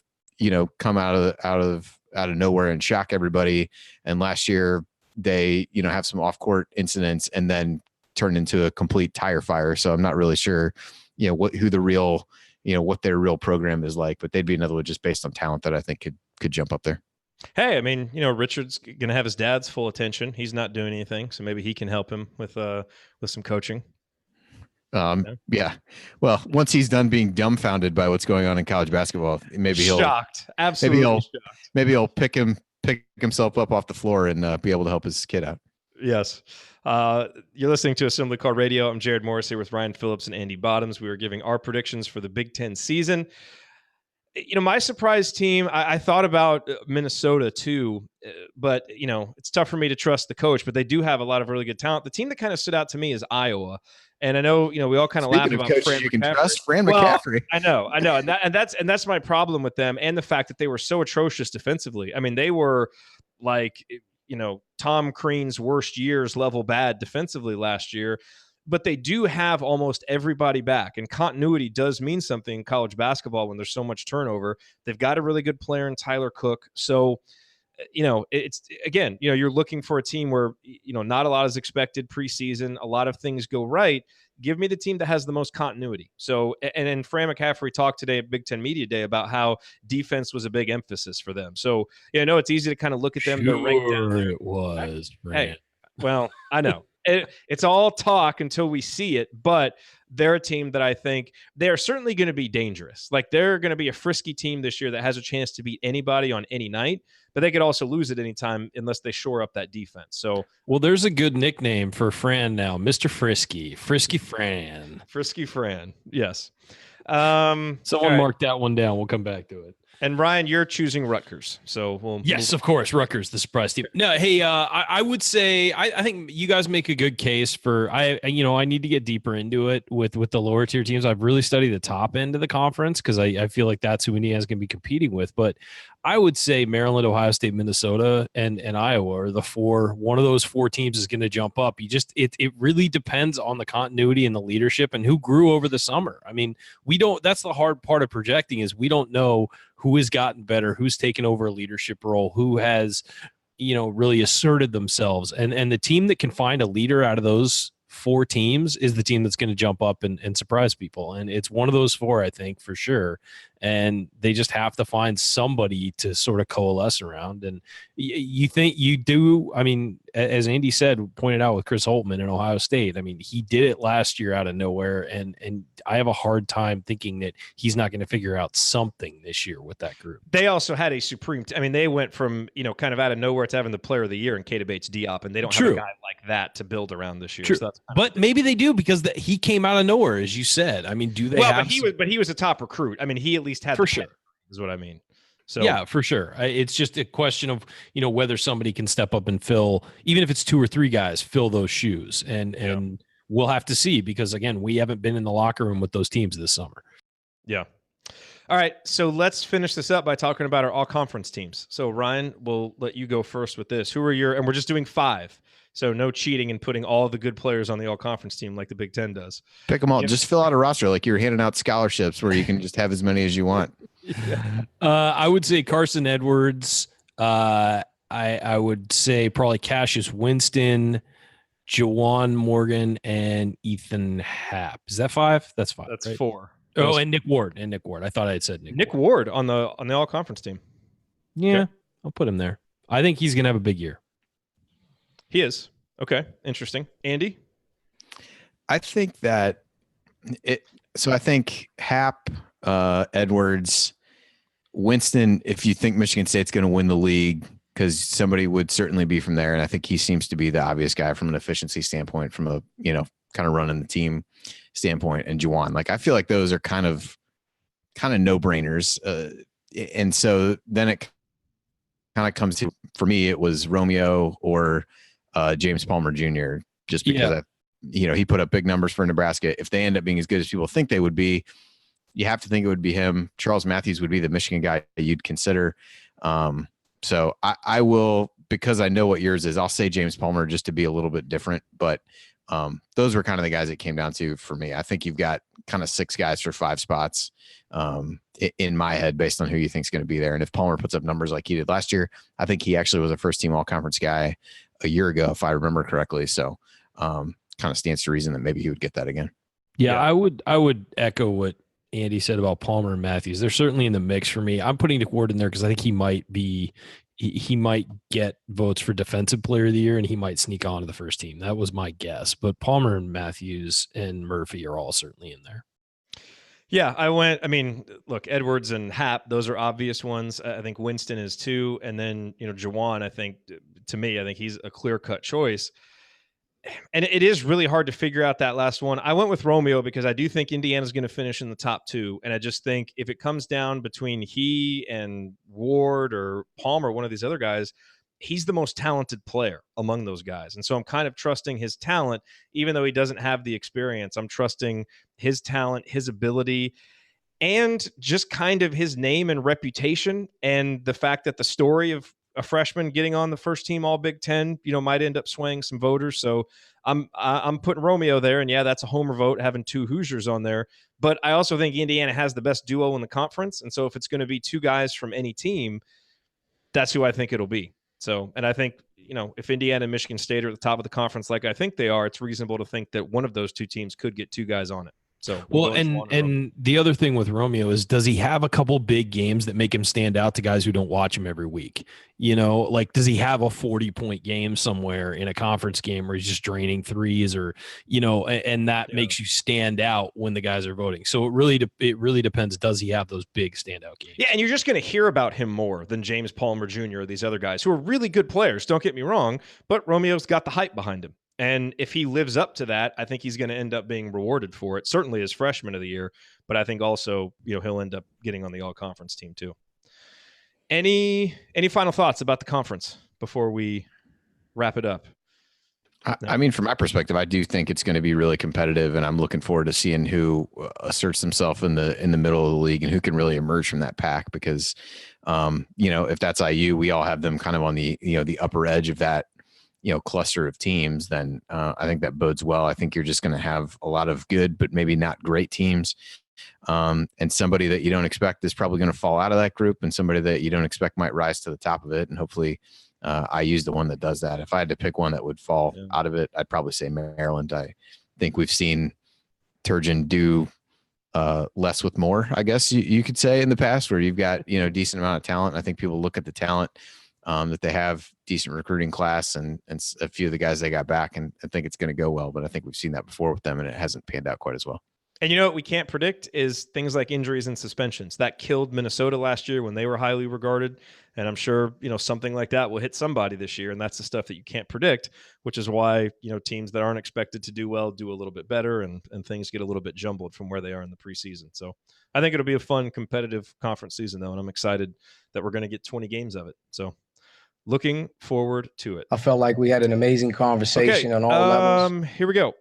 come out of nowhere and shock everybody. And last year they, have some off court incidents and then turned into a complete tire fire. So I'm not really sure, what their real program is like, but they'd be another one just based on talent that I think could jump up there.
Hey, I mean, Richard's going to have his dad's full attention. He's not doing anything, so maybe he can help him with some coaching.
Yeah. Well, once he's done being dumbfounded by what's going on in college basketball, maybe he'll
shocked. Absolutely
maybe he'll pick himself up off the floor and be able to help his kid out.
Yes. You're listening to Assembly Call Radio. I'm Jared Morris here with Ryan Phillips and Andy Bottoms. We are giving our predictions for the Big Ten season. My surprise team, I thought about Minnesota too, but, it's tough for me to trust the coach, but they do have a lot of really good talent. The team that kind of stood out to me is Iowa. And I know, we all kind of laugh about
coaches you can trust, Fran McCaffrey.
I know. And that's my problem with them. And the fact that they were so atrocious defensively. I mean, they were like, Tom Crean's worst years level bad defensively last year. But they do have almost everybody back, and continuity does mean something in college basketball when there's so much turnover. They've got a really good player in Tyler Cook. So, it's again, you're looking for a team where, not a lot is expected preseason. A lot of things go right. Give me the team that has the most continuity. So, and Fran McCaffrey talked today at Big Ten Media Day about how defense was a big emphasis for them. So, I know it's easy to kind of look at them. They're ranked down.
It was.
Hey, well, I know. It's all talk until we see it, but they're a team that I think they're certainly going to be dangerous. Like, they're going to be a frisky team this year that has a chance to beat anybody on any night, but they could also lose at any time unless they shore up that defense. So,
well, there's a good nickname for Fran now, Mr. Frisky Fran.
Frisky Fran. Yes.
Someone mark that one down. We'll come back to it.
And Ryan, you're choosing Rutgers, so
yes, of course, Rutgers, the surprise team. No, hey, I would say I think you guys make a good case for I need to get deeper into it with the lower tier teams. I've really studied the top end of the conference because I feel like that's who Indiana's going to be competing with. But I would say Maryland, Ohio State, Minnesota, and Iowa are the four. One of those four teams is going to jump up. It really depends on the continuity and the leadership and who grew over the summer. I mean, we don't. That's the hard part of projecting is we don't know who has gotten better, who's taken over a leadership role, who has, really asserted themselves. And the team that can find a leader out of those four teams is the team that's going to jump up and surprise people. And it's one of those four, I think, for sure. And they just have to find somebody to sort of coalesce around. And you think you do, I mean, as Andy pointed out with Chris Holtmann in Ohio State, I mean, he did it last year out of nowhere. And I have a hard time thinking that he's not going to figure out something this year with that group.
They also had a supreme, they went from, kind of out of nowhere to having the player of the year in Keita Bates-Diop, and they don't have a guy like that to build around this year.
True.
So that's
but maybe they do because he came out of nowhere, as you said. I mean, do they have
but he was a top recruit. I mean, he at least had
for sure
is what I mean. So
yeah, for sure. It's just a question of, whether somebody can step up and fill, even if it's two or three guys, fill those shoes. And we'll have to see because, again, we haven't been in the locker room with those teams this summer.
Yeah. All right. So let's finish this up by talking about our all-conference teams. So, Ryan, we'll let you go first with this. Who are and we're just doing 5. So no cheating and putting all the good players on the all-conference team like the Big Ten does.
Pick them all. Just fill out a roster like you're handing out scholarships where you can just have as many as you want.
I would say Carson Edwards. I would say probably Cassius Winston, Juwan Morgan, and Ethan Happ. Is that 5? That's 5.
That's
right?
4.
Oh, and Nick Ward. I thought I had said
Nick Ward on the all-conference team.
Yeah, okay. I'll put him there. I think he's gonna have a big year.
He is. Okay. Interesting. Andy?
I think that I think Happ, Edwards, Winston, if you think Michigan State's going to win the league, because somebody would certainly be from there. And I think he seems to be the obvious guy from an efficiency standpoint, from a, kind of running the team standpoint. And Juwan, like, I feel like those are kind of no brainers. And so then it kind of comes to, for me, it was Romeo or James Palmer Jr. just because he put up big numbers for Nebraska. If they end up being as good as people think they would be, you have to think it would be him. Charles Matthews would be the Michigan guy you'd consider. So I will, because I know what yours is, I'll say James Palmer just to be a little bit different. But those were kind of the guys it came down to for me. I think you've got kind of 6 guys for 5 spots in my head based on who you think is going to be there. And if Palmer puts up numbers like he did last year, I think he actually was a first-team all-conference guy a year ago, if I remember correctly. So kind of stands to reason that maybe he would get that again.
Yeah. I would echo what Andy said about Palmer and Matthews. They're certainly in the mix for me. I'm putting Nick Ward in there because I think he might get votes for defensive player of the year and he might sneak on to the first team. That was my guess. But Palmer and Matthews and Murphy are all certainly in there.
Yeah, look, Edwards and Happ, those are obvious ones. I think Winston is too. And then, Juwan, I think to me. I think he's a clear-cut choice. And it is really hard to figure out that last one. I went with Romeo because I do think Indiana's going to finish in the top 2. And I just think if it comes down between he and Ward or Palmer, one of these other guys, he's the most talented player among those guys. And so I'm kind of trusting his talent, even though he doesn't have the experience. I'm trusting his talent, his ability, and just kind of his name and reputation, and the fact that the story of a freshman getting on the first team All Big Ten, might end up swaying some voters. So I'm putting Romeo there, and yeah, that's a homer vote having 2 Hoosiers on there. But I also think Indiana has the best duo in the conference, and so if it's going to be 2 guys from any team, that's who I think it'll be. So, and I think if Indiana and Michigan State are at the top of the conference, like I think they are, it's reasonable to think that one of those 2 teams could get 2 guys on it. So
and the other thing with Romeo is, does he have a couple big games that make him stand out to guys who don't watch him every week? Like, does he have a 40-point game somewhere in a conference game where he's just draining threes, or and that makes you stand out when the guys are voting? So it really depends. Does he have those big standout games?
Yeah, and you're just going to hear about him more than James Palmer Jr. or these other guys who are really good players. Don't get me wrong, but Romeo's got the hype behind him. And if he lives up to that, I think he's going to end up being rewarded for it, certainly as freshman of the year. But I think also, he'll end up getting on the all-conference team too. Any final thoughts about the conference before we wrap it up?
I mean, from my perspective, I do think it's going to be really competitive, and I'm looking forward to seeing who asserts himself in the middle of the league and who can really emerge from that pack. Because, if that's IU, we all have them kind of on the the upper edge of that cluster of teams. Then I think that bodes well. I think you're just going to have a lot of good, but maybe not great teams. And somebody that you don't expect is probably going to fall out of that group, and somebody that you don't expect might rise to the top of it. And hopefully I use the one that does that. If I had to pick one that would fall out of it, I'd probably say Maryland. I think we've seen Turgeon do less with more, I guess you could say, in the past, where you've got, decent amount of talent. I think people look at the talent that they have, decent recruiting class, and a few of the guys they got back, and I think it's going to go well. But I think we've seen that before with them, and it hasn't panned out quite as well.
And what we can't predict is things like injuries and suspensions. That killed Minnesota last year when they were highly regarded. And I'm sure, something like that will hit somebody this year. And that's the stuff that you can't predict, which is why, teams that aren't expected to do well do a little bit better, and things get a little bit jumbled from where they are in the preseason. So I think it'll be a fun, competitive conference season, though. And I'm excited that we're going to get 20 games of it. So looking forward to it.
I felt like we had an amazing conversation on all levels.
Here we go.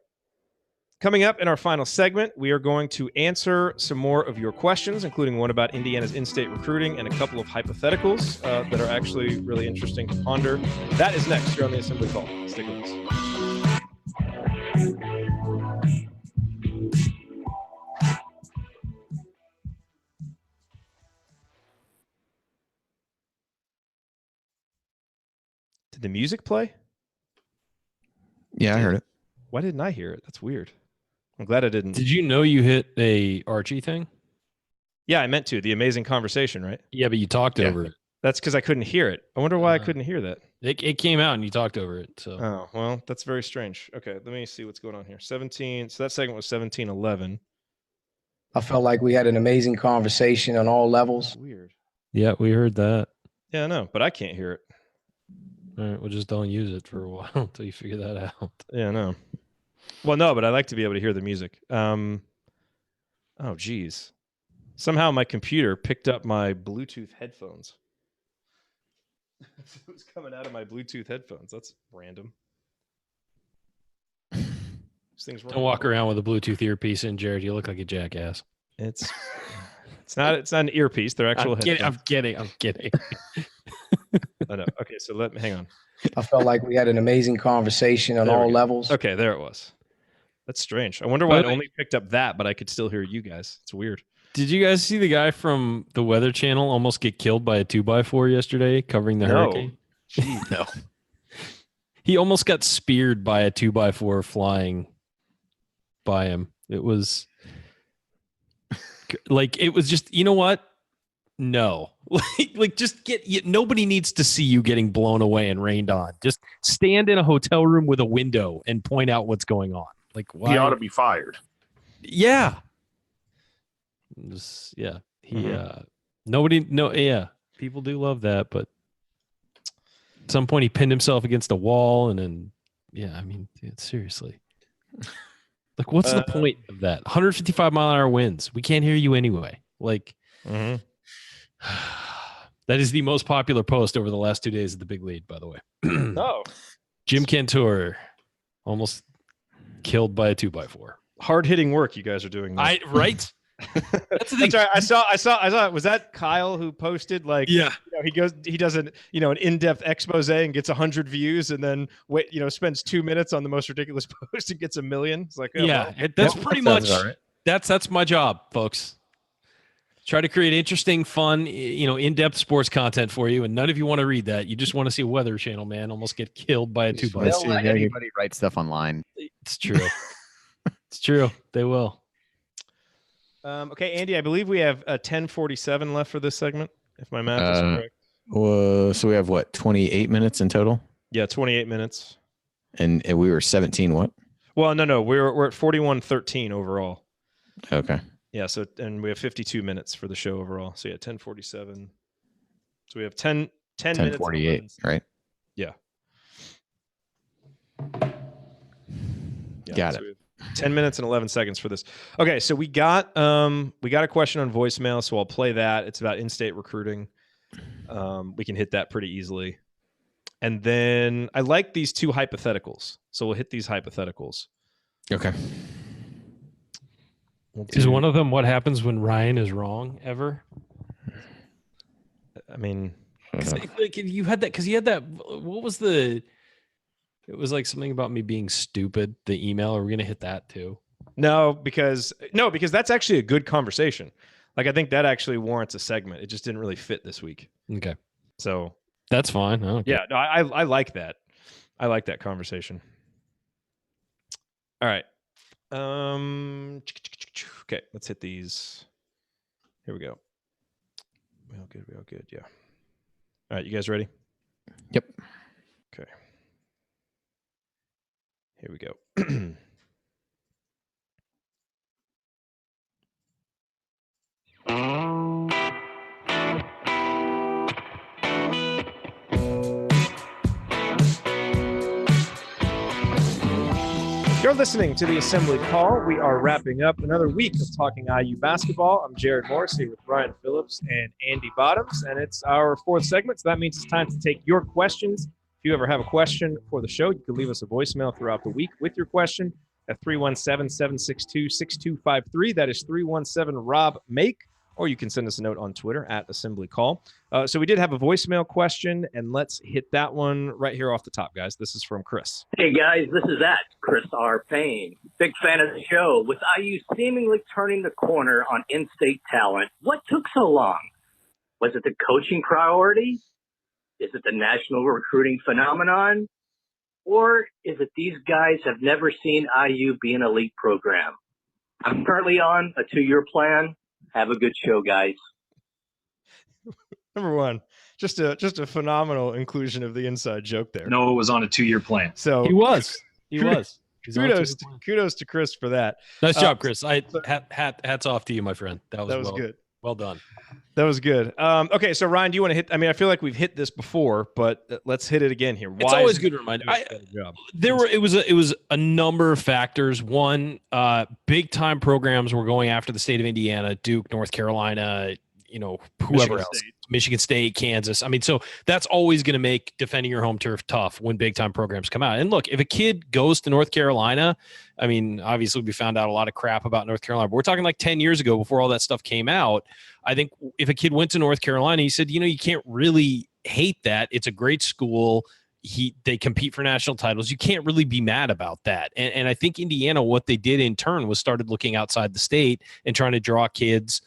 Coming up in our final segment, we are going to answer some more of your questions, including one about Indiana's in-state recruiting and a couple of hypotheticals that are actually really interesting to ponder. That is next here on the Assembly Call. Stick with us. Did the music play?
Yeah, I heard it.
Why didn't I hear it? That's weird. I'm glad I didn't.
Did you know you hit a Archie thing?
Yeah, I meant to. The amazing conversation, right?
Yeah, but you talked over it.
That's because I couldn't hear it. I wonder why I couldn't hear that.
It came out and you talked over it. So.
Oh, well, that's very strange. Okay, let me see what's going on here. 17. So that segment was 17:11.
I felt like we had an amazing conversation on all levels.
That's weird.
Yeah, we heard that.
Yeah, I know, but I can't hear it.
All right, well, just don't use it for a while until you figure that out.
Yeah, no. Well, no, but I like to be able to hear the music. Oh, geez. Somehow my computer picked up my Bluetooth headphones. It was coming out of my Bluetooth headphones. That's random.
Don't walk around with a Bluetooth earpiece in, Jared. You look like a jackass.
It's not an earpiece. They're actual headphones.
I'm kidding.
I know. Okay, so hang on.
I felt like we had an amazing conversation on all levels.
Okay, there it was. That's strange. I wonder why it only picked up that, but I could still hear you guys. It's weird.
Did you guys see the guy from the Weather Channel almost get killed by a 2x4 yesterday covering the hurricane?
Jeez, no.
He almost got speared by a 2x4 flying by him. It was just, you know what? No, nobody needs to see you getting blown away and rained on. Just stand in a hotel room with a window and point out what's going on. Like, why?
He ought to be fired.
Yeah. People do love that, but At some point, he pinned himself against a wall, and then, yeah, I mean, dude, seriously. Like, what's the point of that? 155-mile-an-hour winds. We can't hear you anyway. Like, that is the most popular post over the last 2 days of the big lead, by the way.
Oh.
Jim Cantor almost killed by a 2x4.
Hard-hitting work you guys are doing.
Right? That's the thing.
That's right. I saw. Was that Kyle who posted like?
Yeah.
He does an in-depth expose and gets 100 views, and then spends 2 minutes on the most ridiculous post and gets 1 million. It's like,
that's pretty much right. That's my job, folks. Try to create interesting, fun, in-depth sports content for you, and none of you want to read that. You just want to see a Weather Channel man almost get killed by a 2x4.
They'll let anybody write stuff online.
It's true. It's true. They will.
Okay, Andy, I believe we have 10:47 left for this segment, if my math is correct.
So we have 28 minutes in total?
Yeah, 28 minutes.
And we were 17 what?
Well, no, we're at 41:13 overall.
Okay.
Yeah, and we have 52 minutes for the show overall. So 10:47. So we have 10 minutes.
10:48, right?
Yeah.
Got it.
10 minutes and 11 seconds for this. Okay, so we got a question on voicemail, so I'll play that. It's about in-state recruiting. We can hit that pretty easily. And then I like these two hypotheticals, so we'll hit these hypotheticals.
Okay.
Is one of them what happens when Ryan is wrong ever?
I mean,
like you had that because you had that. What was the? It was like something about me being stupid. The email. Are we gonna hit that too?
No, because that's actually a good conversation. Like I think that actually warrants a segment. It just didn't really fit this week.
Okay,
so
that's fine. Okay.
Yeah, no, I like that. I like that conversation. All right. Okay, let's hit these. Here we go. We all good. Yeah. All right, you guys ready?
Yep.
Okay. Here we go. You're listening to the Assembly Call. We are wrapping up another week of talking IU basketball. I'm Jared Morris here with Ryan Phillips and Andy Bottoms, and it's our fourth segment, so that means it's time to take your questions. If you ever have a question for the show, you can leave us a voicemail throughout the week with your question at 317-762-6253. That is 317-ROB-MAKE, or you can send us a note on Twitter at Assembly Call. So we did have a voicemail question, and let's hit that one right here off the top, guys. This is from Chris.
Hey, guys, this is Chris R. Payne. Big fan of the show. With IU seemingly turning the corner on in-state talent, what took so long? Was it the coaching priority? Is it the national recruiting phenomenon? Or is it these guys have never seen IU be an elite program? I'm currently on a 2-year plan. Have a good show, guys.
Number one, just a phenomenal inclusion of the inside joke there.
Noah was on a 2-year plan.
So
he was.
Kudos to Chris for that.
Nice job, Chris. Hats off to you, my friend. That was
good.
Well done.
That was good. Okay, so Ryan, do you want to hit? I mean, I feel like we've hit this before, but let's hit it again here.
It's always good to remind. It was a number of factors. One, big time programs were going after the state of Indiana, Duke, North Carolina, whoever else, Michigan State, Kansas. I mean, so that's always going to make defending your home turf tough when big time programs come out. And look, if a kid goes to North Carolina, I mean, obviously we found out a lot of crap about North Carolina, but we're talking like 10 years ago before all that stuff came out. I think if a kid went to North Carolina, he said, you can't really hate that. It's a great school. They compete for national titles. You can't really be mad about that. And I think Indiana, what they did in turn was started looking outside the state and trying to draw kids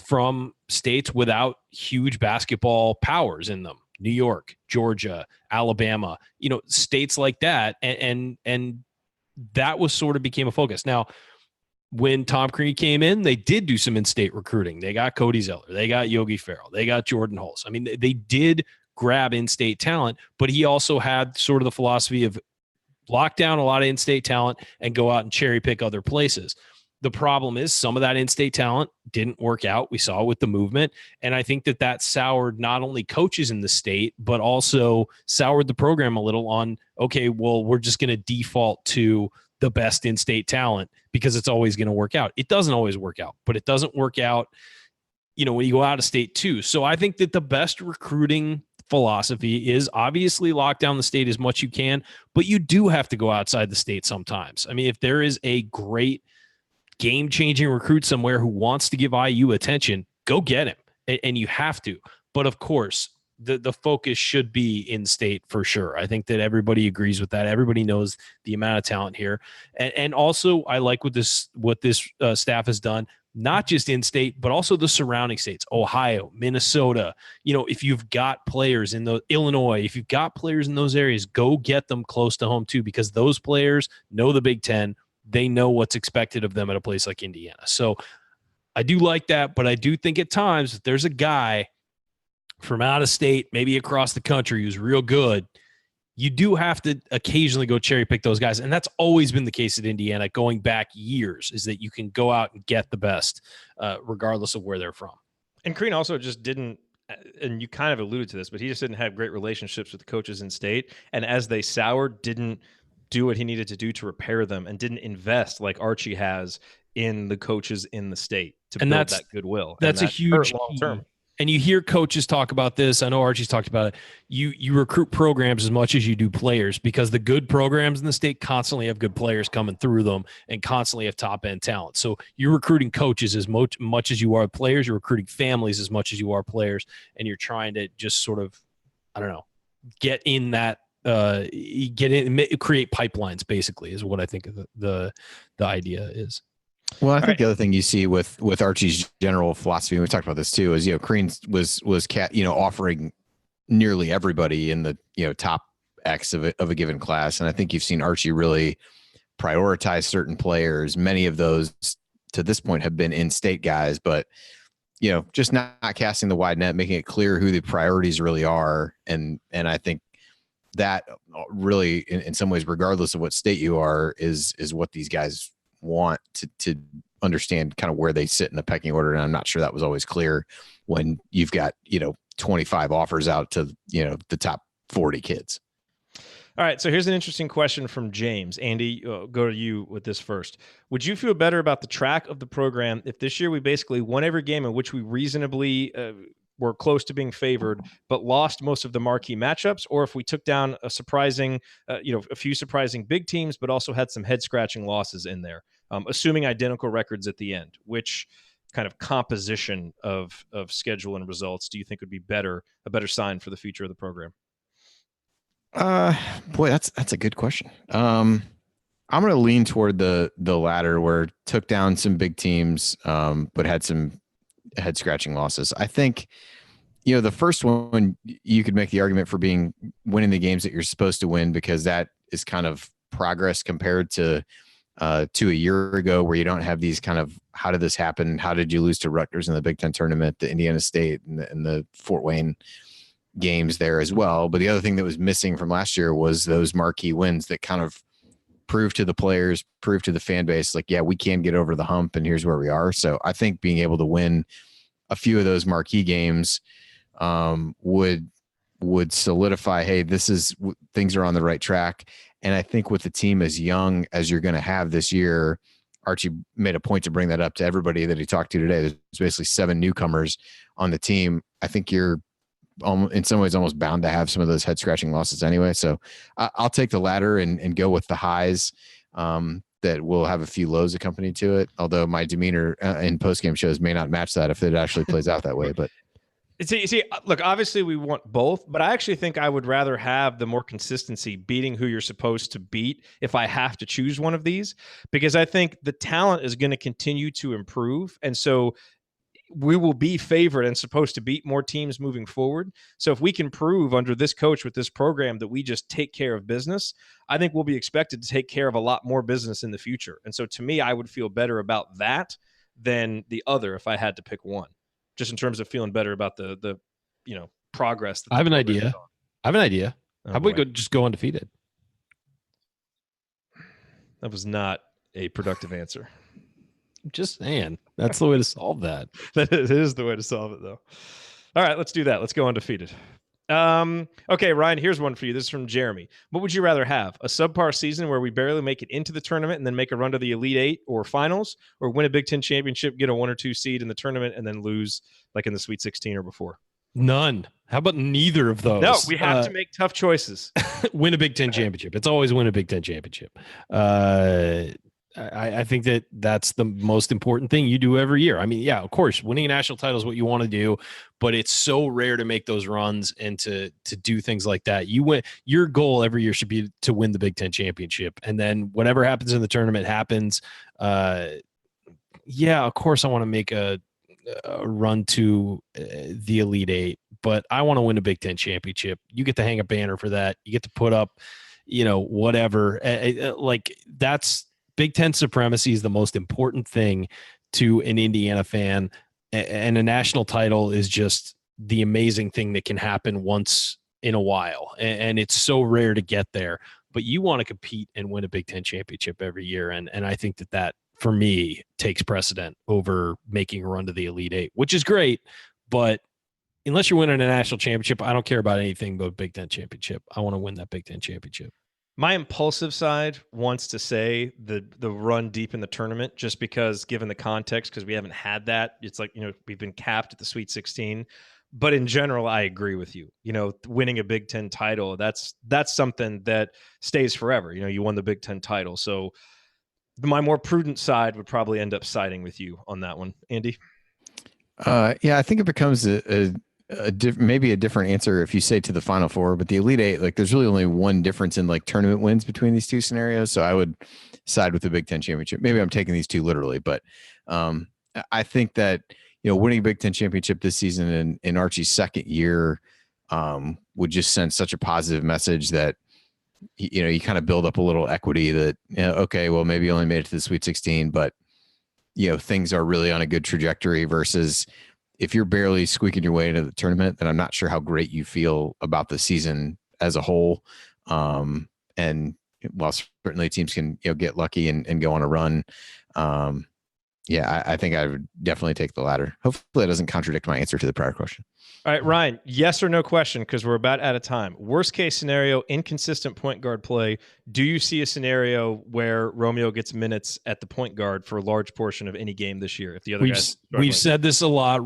from states without huge basketball powers in them. New York, Georgia, Alabama, states like that. And that was sort of became a focus. Now, when Tom Crean came in, they did do some in-state recruiting. They got Cody Zeller. They got Yogi Ferrell. They got Jordan Hulse. I mean, they did grab in-state talent, but he also had sort of the philosophy of lock down a lot of in-state talent and go out and cherry pick other places. The problem is some of that in-state talent didn't work out. We saw it with the movement. And I think that soured not only coaches in the state, but also soured the program a little on, okay, well, we're just going to default to the best in-state talent because it's always going to work out. It doesn't always work out, but it doesn't work out, when you go out of state too. So I think that the best recruiting philosophy is obviously lock down the state as much you can, but you do have to go outside the state sometimes. I mean, if there is a great game-changing recruit somewhere who wants to give IU attention, go get him, and you have to. But of course, the focus should be in state for sure. I think that everybody agrees with that. Everybody knows the amount of talent here, and also I like what this staff has done. Not just in state, but also the surrounding states, Ohio, Minnesota. If you've got players in Illinois, if you've got players in those areas, go get them close to home too, because those players know the Big Ten. They know what's expected of them at a place like Indiana. So I do like that, but I do think at times if there's a guy from out of state, maybe across the country, who's real good, you do have to occasionally go cherry pick those guys. And that's always been the case at Indiana going back years, is that you can go out and get the best regardless of where they're from.
And Crean also just didn't, and you kind of alluded to this, but he just didn't have great relationships with the coaches in state. And as they soured, didn't do what he needed to do to repair them, and didn't invest like Archie has in the coaches in the state to build that goodwill.
That's a huge
long term.
And you hear coaches talk about this. I know Archie's talked about it. You recruit programs as much as you do players, because the good programs in the state constantly have good players coming through them and constantly have top end talent. So you're recruiting coaches as much as you are players. You're recruiting families as much as you are players, and you're trying to just sort of, get in that. Create pipelines, basically, is what I think the idea is.
Well, I think the other thing you see with Archie's general philosophy, and we talked about this too, is Crean was offering nearly everybody in the top X of a given class, and I think you've seen Archie really prioritize certain players. Many of those to this point have been in-state guys, but just not casting the wide net, making it clear who the priorities really are, and I think that really, in some ways, regardless of what state you are, is what these guys want to understand kind of where they sit in the pecking order. And I'm not sure that was always clear when you've got, 25 offers out to, the top 40 kids.
All right. So here's an interesting question from James. Andy, go to you with this first. Would you feel better about the track of the program if this year we basically won every game in which we reasonably were close to being favored, but lost most of the marquee matchups, or if we took down a surprising, a few surprising big teams, but also had some head-scratching losses in there, assuming identical records at the end? Which kind of composition of schedule and results do you think would be a better sign for the future of the program?
Boy, that's a good question. I'm going to lean toward the latter, where took down some big teams, but had some head-scratching losses. I think, the first one, you could make the argument for winning the games that you're supposed to win, because that is kind of progress compared to a year ago, where you don't have these kind of, how did this happen? How did you lose to Rutgers in the Big Ten tournament, the Indiana State and the Fort Wayne games there as well. But the other thing that was missing from last year was those marquee wins that kind of prove to the players, prove to the fan base, like, yeah, we can get over the hump, and here's where we are. So I think being able to win a few of those marquee games would solidify, hey, things are on the right track. And I think with the team as young as you're going to have this year, Archie made a point to bring that up to everybody that he talked to today. There's basically 7 newcomers on the team. I think you're in some ways almost bound to have some of those head-scratching losses anyway. So I'll take the latter and go with the highs that will have a few lows accompanied to it. Although my demeanor in post-game shows may not match that if it actually plays out that way. But
See, look, obviously we want both, but I actually think I would rather have the more consistency, beating who you're supposed to beat, if I have to choose one of these, because I think the talent is going to continue to improve. And so we will be favored and supposed to beat more teams moving forward. So if we can prove under this coach with this program that we just take care of business, I think we'll be expected to take care of a lot more business in the future. And so to me, I would feel better about that than the other if I had to pick one, just in terms of feeling better about the progress.
I have an idea. How about we just go undefeated?
That was not a productive answer.
Just saying. That's the way to solve that.
That is the way to solve it, though. All right, let's do that. Let's go undefeated. Okay, Ryan, here's one for you. This is from Jeremy. What would you rather have? A subpar season where we barely make it into the tournament and then make a run to the Elite Eight or finals, or win a Big Ten championship, get a 1 or 2 seed in the tournament, and then lose like in the Sweet 16 or before?
None. How about neither of those?
No, we have to make tough choices.
Win a Big Ten championship. It's always win a Big Ten championship. I think that's the most important thing you do every year. I mean, yeah, of course, winning a national title is what you want to do, but it's so rare to make those runs and to do things like that. Your goal every year should be to win the Big Ten championship, and then whatever happens in the tournament happens. Yeah, of course, I want to make a run to the Elite Eight, but I want to win a Big Ten championship. You get to hang a banner for that. You get to put up, whatever. Like that's. Big Ten supremacy is the most important thing to an Indiana fan, and a national title is just the amazing thing that can happen once in a while, and it's so rare to get there. But you want to compete and win a Big Ten championship every year, and I think that for me takes precedent over making a run to the Elite Eight, which is great, but unless you're winning a national championship, I don't care about anything but Big Ten championship. I want to win that Big Ten championship.
My impulsive side wants to say the run deep in the tournament, just because given the context, because we haven't had that. It's like, we've been capped at the Sweet 16. But in general, I agree with you. Winning a Big Ten title, that's something that stays forever. You won the Big Ten title. So my more prudent side would probably end up siding with you on that one. Andy?
Yeah, I think it becomes maybe a different answer if you say to the Final Four, but the Elite Eight, like there's really only one difference in like tournament wins between these two scenarios. So I would side with the Big Ten championship. Maybe I'm taking these two literally, but I think that, winning a Big Ten championship this season in Archie's second year would just send such a positive message that, you kind of build up a little equity that, okay, well, maybe you only made it to the Sweet 16, but, things are really on a good trajectory versus if you're barely squeaking your way into the tournament, then I'm not sure how great you feel about the season as a whole. And while certainly teams can, get lucky and go on a run. I think I would definitely take the latter. Hopefully that doesn't contradict my answer to the prior question.
All right, Ryan, yes or no question, because we're about out of time. Worst case scenario, inconsistent point guard play. Do you see a scenario where Romeo gets minutes at the point guard for a large portion of any game this year? If the other
we've said this a lot.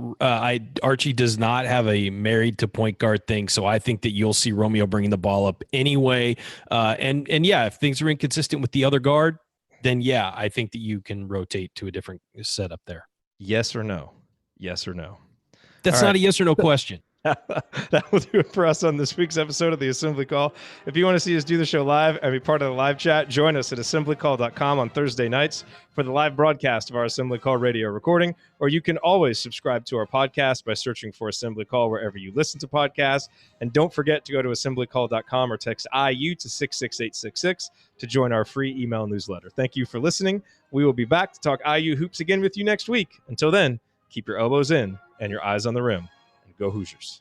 Archie does not have a married to point guard thing, so I think that you'll see Romeo bringing the ball up anyway. And yeah, if things are inconsistent with the other guard, then yeah, I think that you can rotate to a different setup there.
Yes or no? Yes or no?
That's not a yes or no question.
That will do it for us on this week's episode of the Assembly Call. If you want to see us do the show live and be part of the live chat, join us at assemblycall.com on Thursday nights for the live broadcast of our Assembly Call radio recording, or you can always subscribe to our podcast by searching for Assembly Call wherever you listen to podcasts. And don't forget to go to assemblycall.com or text IU to 66866 to join our free email newsletter. Thank you for listening. We will be back to talk IU hoops again with you next week. Until then, keep your elbows in and your eyes on the rim. And go Hoosiers.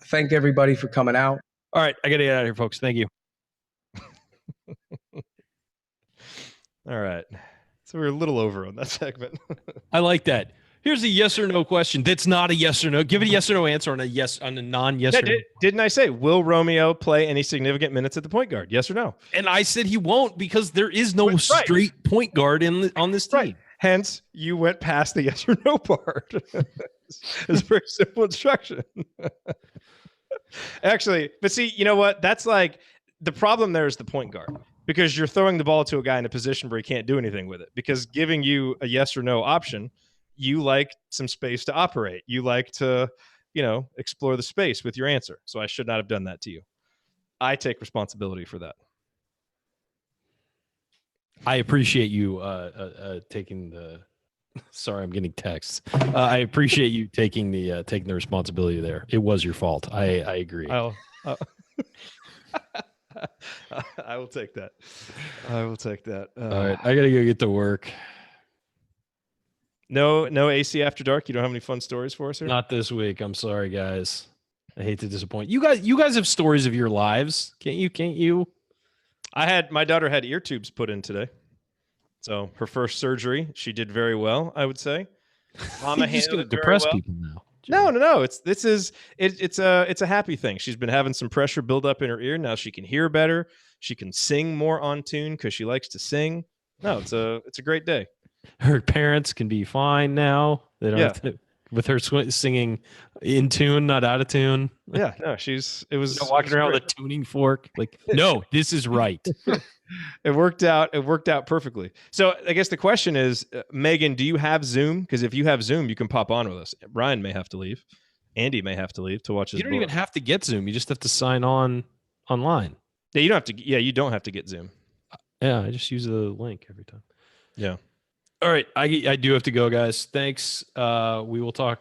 Thank everybody for coming out.
All right, I got to get out of here, folks. Thank you.
All right. So we're a little over on that segment.
I like that. Here's a yes or no question. That's not a yes or no. Give it a yes or no answer on a non-yes or no.
Didn't I say, will Romeo play any significant minutes at the point guard? Yes or no?
And I said he won't because there is no straight point guard on this team.
Right. Hence, you went past the yes or no part. It's a very simple instruction. Actually, but see, you know what? That's like the problem there is the point guard, because you're throwing the ball to a guy in a position where he can't do anything with it, because giving you a yes or no option, you like some space to operate. You like to, explore the space with your answer. So I should not have done that to you. I take responsibility for that.
I appreciate you taking the. Sorry, I'm getting texts. I appreciate you taking the responsibility there. It was your fault. I agree.
I will take that. I will take that.
All right, I gotta go get to work.
No AC after dark. You don't have any fun stories for us here?
Not this week. I'm sorry, guys. I hate to disappoint you guys. You guys have stories of your lives. Can't you?
My daughter had ear tubes put in today. So her first surgery, she did very well, I would say. Mama
You're just
handled
going
it
to
very
depress
well.
people now.
No. It's a happy thing. She's been having some pressure build up in her ear. Now she can hear better. She can sing more on tune because she likes to sing. No, it's a great day.
Her parents can be fine now. They don't have to, with her singing in tune, not out of tune.
Yeah, no, it was
walking around with a tuning fork. Like, no, this is right.
It worked out perfectly. So I guess the question is, Megan, do you have Zoom? Because if you have Zoom, you can pop on with us. Brian may have to leave. Andy may have to leave to watch his.
You don't even have to get Zoom. You just have to sign on online.
Yeah, you don't have to. Yeah, you don't have to get Zoom.
Yeah, I just use the link every time.
Yeah.
All right, I do have to go, guys. Thanks. We will talk.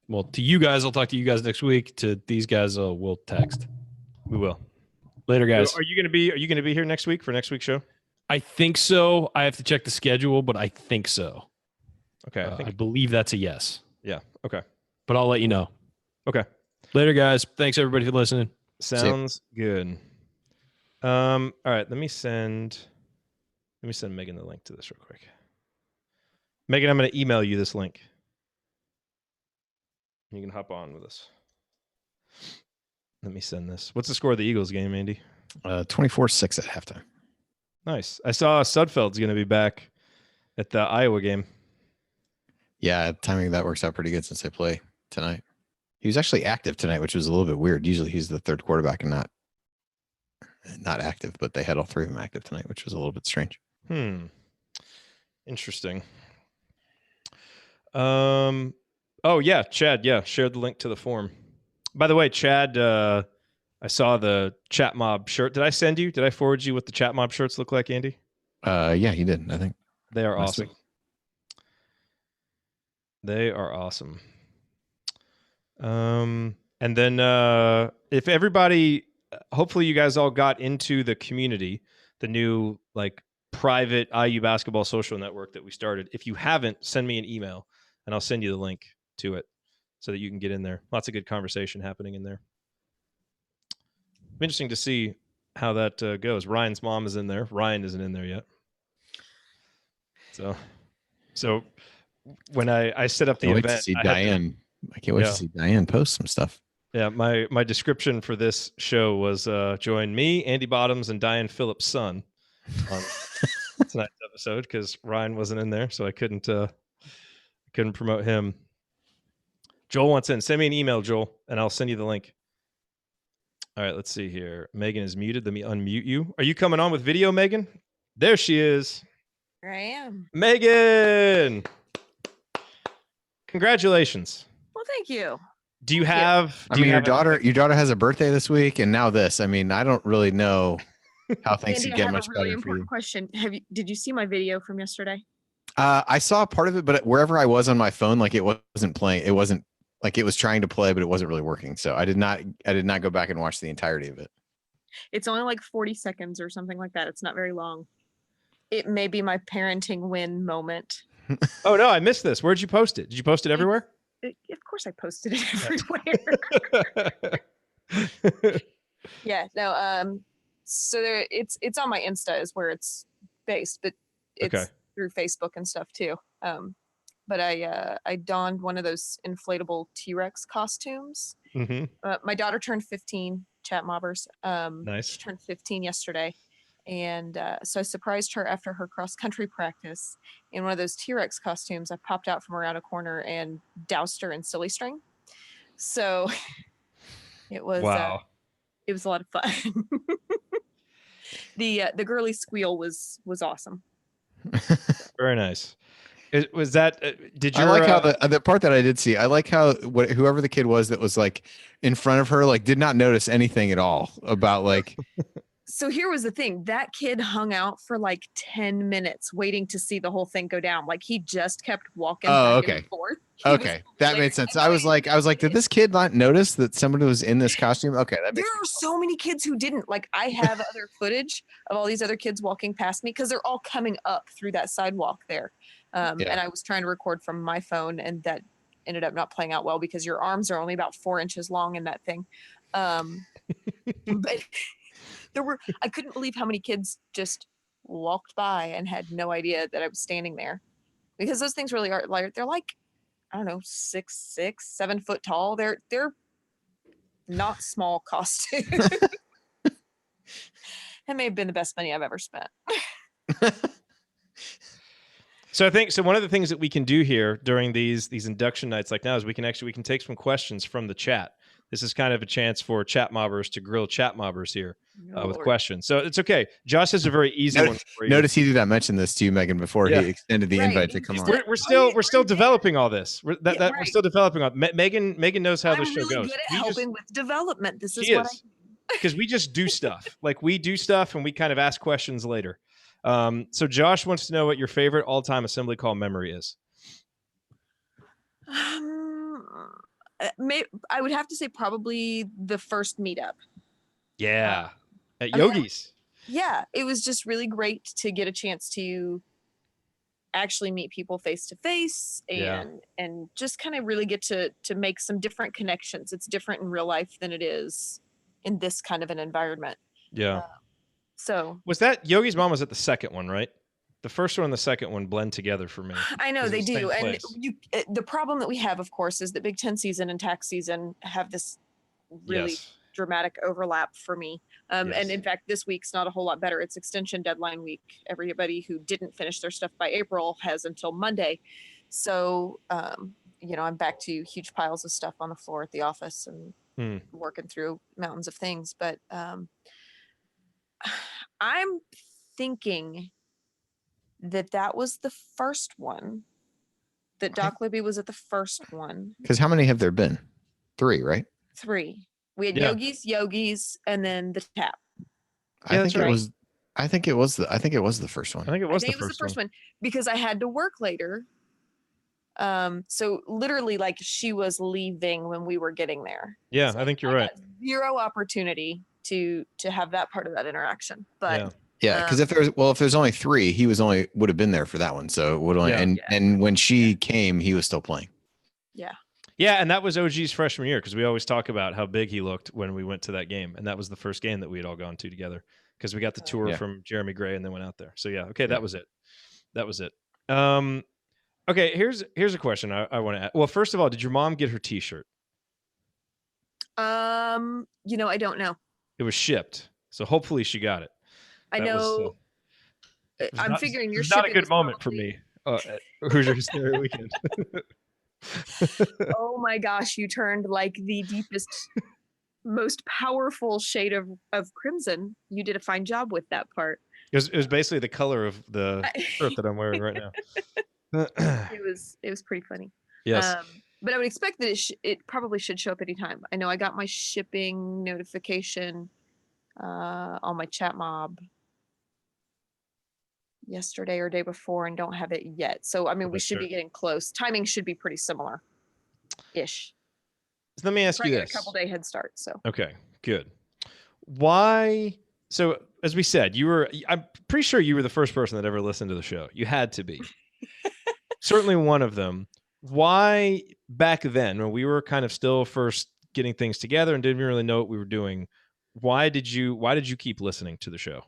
Well, to you guys, I'll talk to you guys next week. To these guys, we'll text.
We will.
Later, guys.
Are you gonna be here next week for next week's show?
I think so. I have to check the schedule, but I think so.
Okay.
I believe that's a yes.
Yeah. Okay.
But I'll let you know.
Okay.
Later, guys. Thanks everybody for listening.
Sounds good. All right. Let me send Megan the link to this real quick. Megan, I'm going to email you this link. You can hop on with us. Let me send this. What's the score of the Eagles game, Andy?
24-6 at halftime.
Nice. I saw Sudfeld's going to be back at the Iowa game.
Yeah, timing of that works out pretty good since they play tonight. He was actually active tonight, which was a little bit weird. Usually he's the third quarterback and not active, but they had all three of them active tonight, which was a little bit strange.
Interesting. Oh yeah, Chad. Yeah, shared the link to the forum. By the way, Chad, I saw the Chat Mob shirt. Did I forward you what the Chat Mob shirts look like, Andy?
Yeah, you did. I think
they are
last
awesome.
week.
They are awesome. And then if everybody, hopefully you guys all got into the community, the new private IU basketball social network that we started. If you haven't, send me an email and I'll send you the link to it so that you can get in there. Lots of good conversation happening in there. Interesting to see how that goes. Ryan's mom is in there. Ryan isn't in there yet. So when I set up the event,
to see Diane. I can't wait to see Diane post some stuff.
Yeah, my description for this show was join me, Andy Bottoms, and Diane Phillips' son on tonight's episode because Ryan wasn't in there, so I couldn't promote him. Joel wants in. Send me an email, Joel, and I'll send you the link. All right, let's see here. Megan is muted. Let me unmute you. Are you coming on with video, Megan? There she is.
Here I am.
Megan! Congratulations.
Well, thank you.
Do you have...
your daughter has a birthday this week, and now this. I mean, I don't really know how things
Andy,
could get
I have
much
a really
better for you.
important question. Did you see my video from yesterday?
I saw part of it, but wherever I was on my phone, it wasn't playing. It wasn't it was trying to play, but it wasn't really working. So I did not go back and watch the entirety of it.
It's only 40 seconds or something like that. It's not very long. It may be my parenting win moment.
Oh no, I missed this. Where'd you post it? Did you post it everywhere?
Of course I posted it everywhere. Yeah, no, so it's on my Insta is where it's based, but it's through Facebook and stuff too. But I donned one of those inflatable T-Rex costumes.
Mm-hmm.
My daughter turned 15, chat mobbers.
Nice.
She turned 15 yesterday. And so I surprised her after her cross-country practice in one of those T-Rex costumes. I popped out from around a corner and doused her in silly string. So it was it was a lot of fun. The girly squeal was awesome.
Very nice. Was that did you?
I like how the part that I did see. I like how whoever the kid was that was in front of her did not notice anything at all about
So here was the thing. That kid hung out for 10 minutes waiting to see the whole thing go down. He just kept walking back and forth.
Okay. That made sense. I was like, did this kid not notice that somebody was in this costume? Okay.
There are so many kids who didn't. I have other footage of all these other kids walking past me because they're all coming up through that sidewalk there. And I was trying to record from my phone, and that ended up not playing out well because your arms are only about 4 inches long in that thing. But I couldn't believe how many kids just walked by and had no idea that I was standing there, because those things really are like, they're like, I don't know, 6'6", 7 foot tall. They're not small costumes. That may have been the best money I've ever spent.
So I think one of the things that we can do here during these induction nights like now is we can take some questions from the chat. This is kind of a chance for chat mobbers to grill chat mobbers here with questions. So it's okay. Josh has a very easy one for you.
Notice he did not mention this to you, Megan, before he extended the invite to come on.
We're still developing all this. We're still developing all. Megan knows how the show
really
goes.
Good at helping with development. This is what
because we just do stuff. Like we do stuff and we kind of ask questions later. So Josh wants to know what your favorite all-time assembly call memory is.
I would have to say probably the first meetup.
Yeah, at Yogi's.
Yeah, it was just really great to get a chance to actually meet people face to face and just kind of really get to make some different connections. It's different in real life than it is in this kind of an environment.
Yeah.
So
was that Yogi's mom was at the second one, right? The first one and the second one blend together for me.
I know they do. And the problem that we have, of course, is that Big Ten season and tax season have this really dramatic overlap for me. And in fact, this week's not a whole lot better. It's extension deadline week. Everybody who didn't finish their stuff by April has until Monday. So, I'm back to huge piles of stuff on the floor at the office and working through mountains of things. But I'm thinking that was the first one, that Doc Libby was at the first one.
Because how many have there been? 3, right?
3. We had Yogi's, and then the tap.
I think it was the first one.
I think it was the first
one because I had to work later. So literally, like, she was leaving when we were getting there.
Yeah,
so
I think you're right.
Zero opportunity to have that part of that interaction, but.
Yeah, because if there's only 3, he would have been there for that one. So it would only and when she came, he was still playing.
Yeah.
Yeah, and that was OG's freshman year because we always talk about how big he looked when we went to that game, and that was the first game that we had all gone to together because we got the tour from Jeremy Gray and then went out there. So that was it. That was it. Okay, here's a question I want to ask. Well, first of all, did your mom get her T-shirt?
I don't know.
It was shipped, so hopefully she got it.
I know. I'm figuring you're
not a good moment for me. Hoosiers Hysteria Weekend.
Oh my gosh, you turned like the deepest, most powerful shade of crimson. You did a fine job with that part.
It was basically the color of the shirt that I'm wearing right now.
It was pretty funny.
Yes.
But I would expect that it probably should show up anytime. I know I got my shipping notification on my chat mob yesterday or day before and don't have it yet. So, I mean, we should be getting close. Timing should be pretty similar-ish.
So let me ask you this.
A couple day head start. So.
Okay, good. Why? So as we said, I'm pretty sure you were the first person that ever listened to the show. You had to be. Certainly one of them. Why back then, when we were kind of still first getting things together and didn't really know what we were doing, why did you keep listening to the show?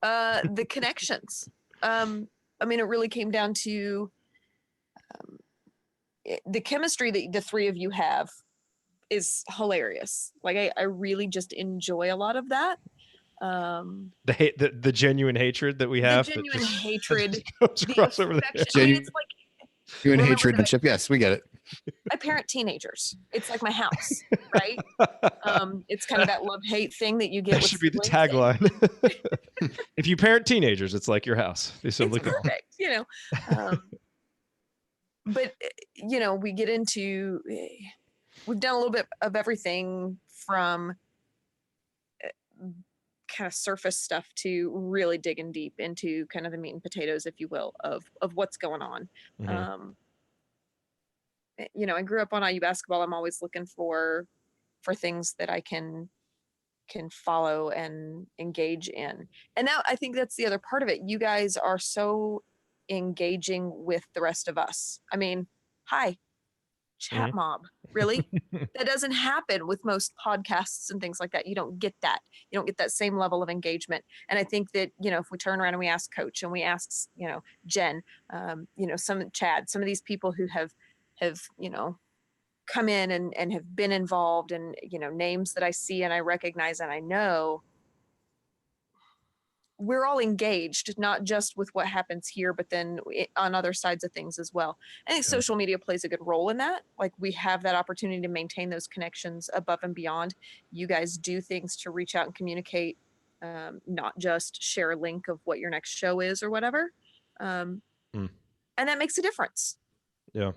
The connections. I mean, it really came down to the chemistry that the 3 of you have is hilarious. Like I really just enjoy a lot of that.
The genuine hatred that we have.
The genuine hatred.
Across over there.
Genuine hatred and ship. Yes, we get it.
I parent teenagers. It's like my house, right? It's kind of that love-hate thing that you get.
That should be the tagline. If you parent teenagers, it's like your house. It's
perfect, but we get into. We've done a little bit of everything from kind of surface stuff to really digging deep into kind of the meat and potatoes, if you will, of what's going on. Mm-hmm. I grew up on IU basketball. I'm always looking for things that I can follow and engage in. And now I think that's the other part of it. You guys are so engaging with the rest of us. I mean, hi, Chat mob. Really? That doesn't happen with most podcasts and things like that. You don't get that. You don't get that same level of engagement. And I think that, if we turn around and we ask Coach and we ask, Jen, some Chad, some of these people who have come in and have been involved, and, names that I see and I recognize and I know, we're all engaged, not just with what happens here, but then on other sides of things as well. I think social media plays a good role in that. Like, we have that opportunity to maintain those connections above and beyond. You guys do things to reach out and communicate, not just share a link of what your next show is or whatever. And that makes a difference.
Yeah.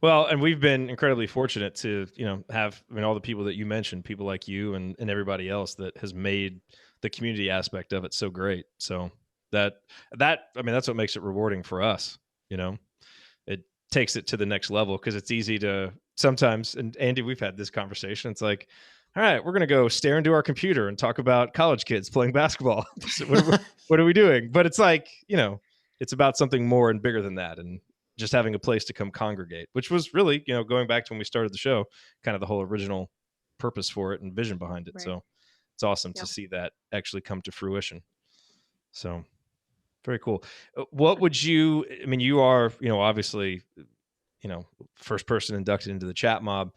Well, and we've been incredibly fortunate to, have, all the people that you mentioned, people like you and everybody else that has made the community aspect of it so great. So that's what makes it rewarding for us. It takes it to the next level, because it's easy to sometimes, and Andy, we've had this conversation. It's like, all right, we're going to go stare into our computer and talk about college kids playing basketball. So what are we doing? But it's like, it's about something more and bigger than that. And just having a place to come congregate, which was really, going back to when we started the show, kind of the whole original purpose for it and vision behind it. Right. So it's awesome to see that actually come to fruition. So very cool. What would you are, obviously, first person inducted into the chat mob.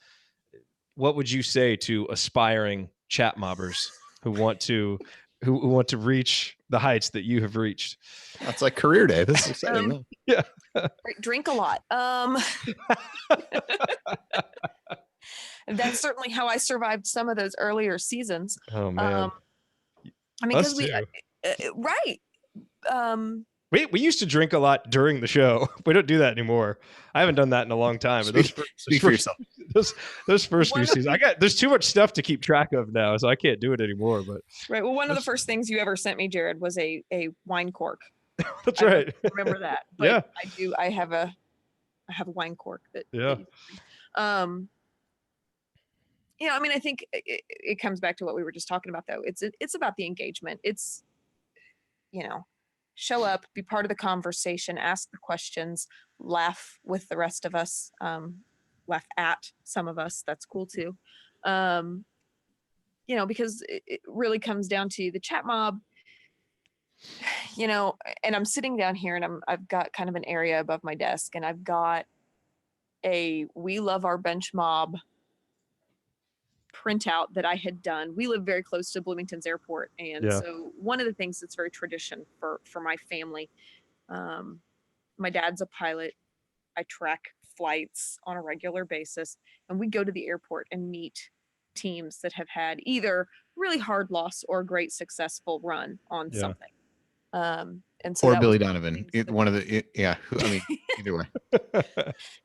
What would you say to aspiring chat mobbers who want to reach the heights that you have reached?
That's like career day. This is exciting.
Yeah.
Drink a lot. That's certainly how I survived some of those earlier seasons.
Oh man.
Because right.
We used to drink a lot during the show. We don't do that anymore. I haven't done that in a long time. But
Speak for yourself.
Those first few seasons, there's too much stuff to keep track of now, so I can't do it anymore. But
right. Well, one of the first things you ever sent me, Jerod, was a wine cork.
That's right.
I remember that. But
yeah.
I do. I have a wine cork that.
Yeah.
I think it comes back to what we were just talking about, though. It's about the engagement. It's, show up, be part of the conversation, ask the questions, laugh with the rest of us, laugh at some of us. That's cool too. Because it really comes down to the chat mob, and I'm sitting down here and I've got kind of an area above my desk, and I've got a "We Love Our Bench Mob" printout that I had done. We live very close to Bloomington's airport. And so one of the things that's very tradition for my family, my dad's a pilot. I track flights on a regular basis, and we go to the airport and meet teams that have had either really hard loss or great successful run on something. And so
or Billy Donovan, one of the either way.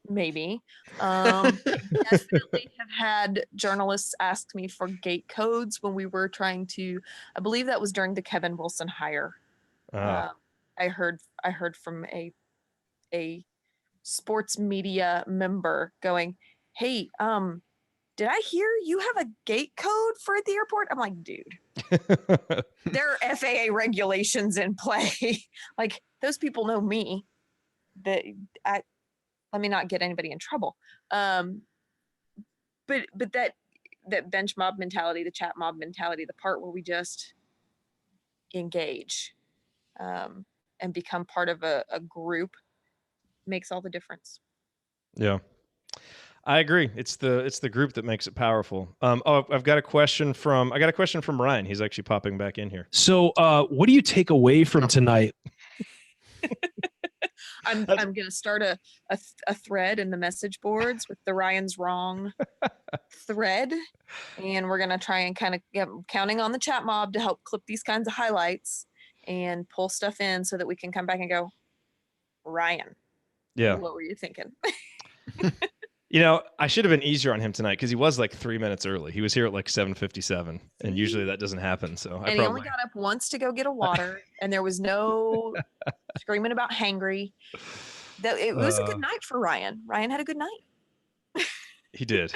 Maybe. Definitely have had journalists ask me for gate codes when we were trying to. I believe that was during the Kevin Wilson hire. I heard from a sports media member going, "Hey, did I hear you have a gate code for the airport?" I'm like, dude, there are FAA regulations in play. Like, those people know me. Let me not get anybody in trouble. But that bench mob mentality, the chat mob mentality, the part where we just engage and become part of a group makes all the difference.
Yeah. I agree. It's the group that makes it powerful. I've got a question from Ryan. He's actually popping back in here.
So, what do you take away from tonight?
I'm going to start a thread in the message boards with the Ryan's Wrong thread, and we're going to try and kind of counting on the chat mob to help clip these kinds of highlights and pull stuff in so that we can come back and go, Ryan, what were you thinking?
I should have been easier on him tonight because he was like 3 minutes early. He was here at like 7:57, and usually that doesn't happen. So
he only got up once to go get a water, and there was no screaming about hangry. It was a good night for Ryan. Ryan had a good night.
He did.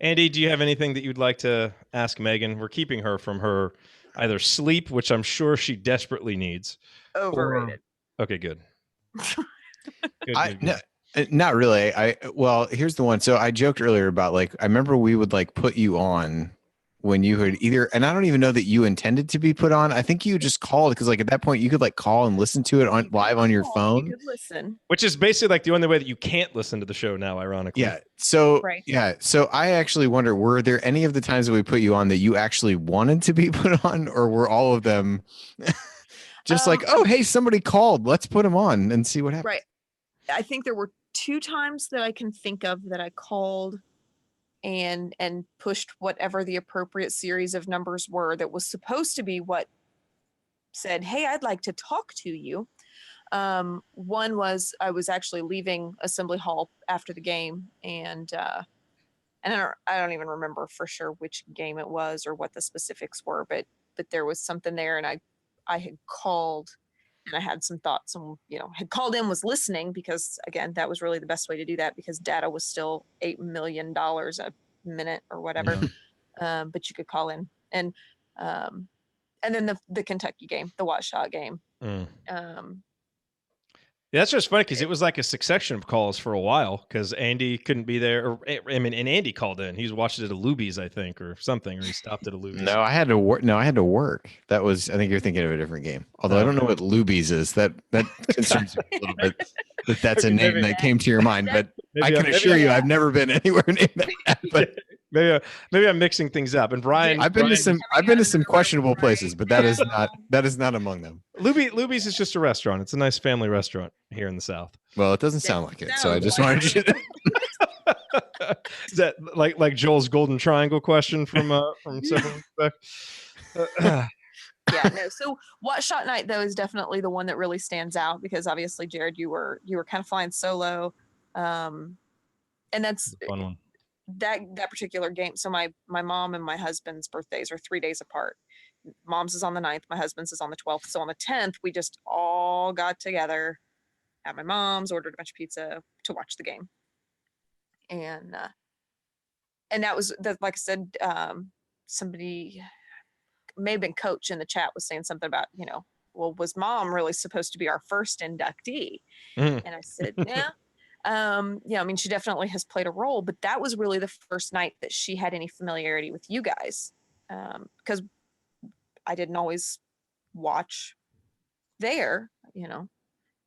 Andy, do you have anything that you'd like to ask Megan? We're keeping her from her either sleep, which I'm sure she desperately needs.
Overrated.
Okay, good.
No, Not really. Well, here's the one. So I joked earlier about like I remember we would like put you on when you had either, and I don't even know that you intended to be put on. I think you just called because like at that point you could like call and listen to it on live on your phone.
You could listen.
Which is basically like the only way that you can't listen to the show now, ironically.
Yeah. So
Right.
yeah. So I actually wonder, were there any of the times that we put you on that you actually wanted to be put on, or were all of them just like, oh, hey, somebody called, let's put them on and see what happens?
Right. I think there were 2 times that I can think of that I called and pushed whatever the appropriate series of numbers were that was supposed to be what said, hey, I'd like to talk to you. One was I was actually leaving Assembly Hall after the game, and I don't even remember for sure which game it was or what the specifics were, but there was something there, and I had called and I had some thoughts and, had called in, was listening because, again, that was really the best way to do that because data was still $8 million a minute or whatever. Yeah. But you could call in. And then the Kentucky game, the Watt Shot game.
Yeah, that's just funny because it was like a succession of calls for a while because Andy couldn't be there. And Andy called in. He was watching it at Luby's, I think, or something, or he stopped at a Luby's.
No, I had to work. No, I had to work. That was, I think you're thinking of a different game. Although I don't know what Luby's is. That concerns me a little bit. That that's a name that came to your mind, but I can assure you, I've never been anywhere named that. But
maybe I'm mixing things up. And Brian,
I've been to some questionable places, but that is not among them.
Luby's is just a restaurant. It's a nice family restaurant here in the South.
Well, it doesn't sound like it, so I just wanted you to.
Is that like Joel's Golden Triangle question from several weeks back?
Yeah, no. So Watt Shot Night though is definitely the one that really stands out because obviously, Jerod, you were kind of flying solo, and that's
a fun one.
That particular game. So my mom and my husband's birthdays are 3 days apart. Mom's is on the 9th, my husband's is on the 12th. So on the 10th, we just all got together at my mom's, ordered a bunch of pizza to watch the game, and that was that. Like I said, somebody may have been Coach in the chat was saying something about, well, was Mom really supposed to be our first inductee? And I said, yeah. Yeah, I mean, she definitely has played a role, but that was really the first night that she had any familiarity with you guys, because I didn't always watch there.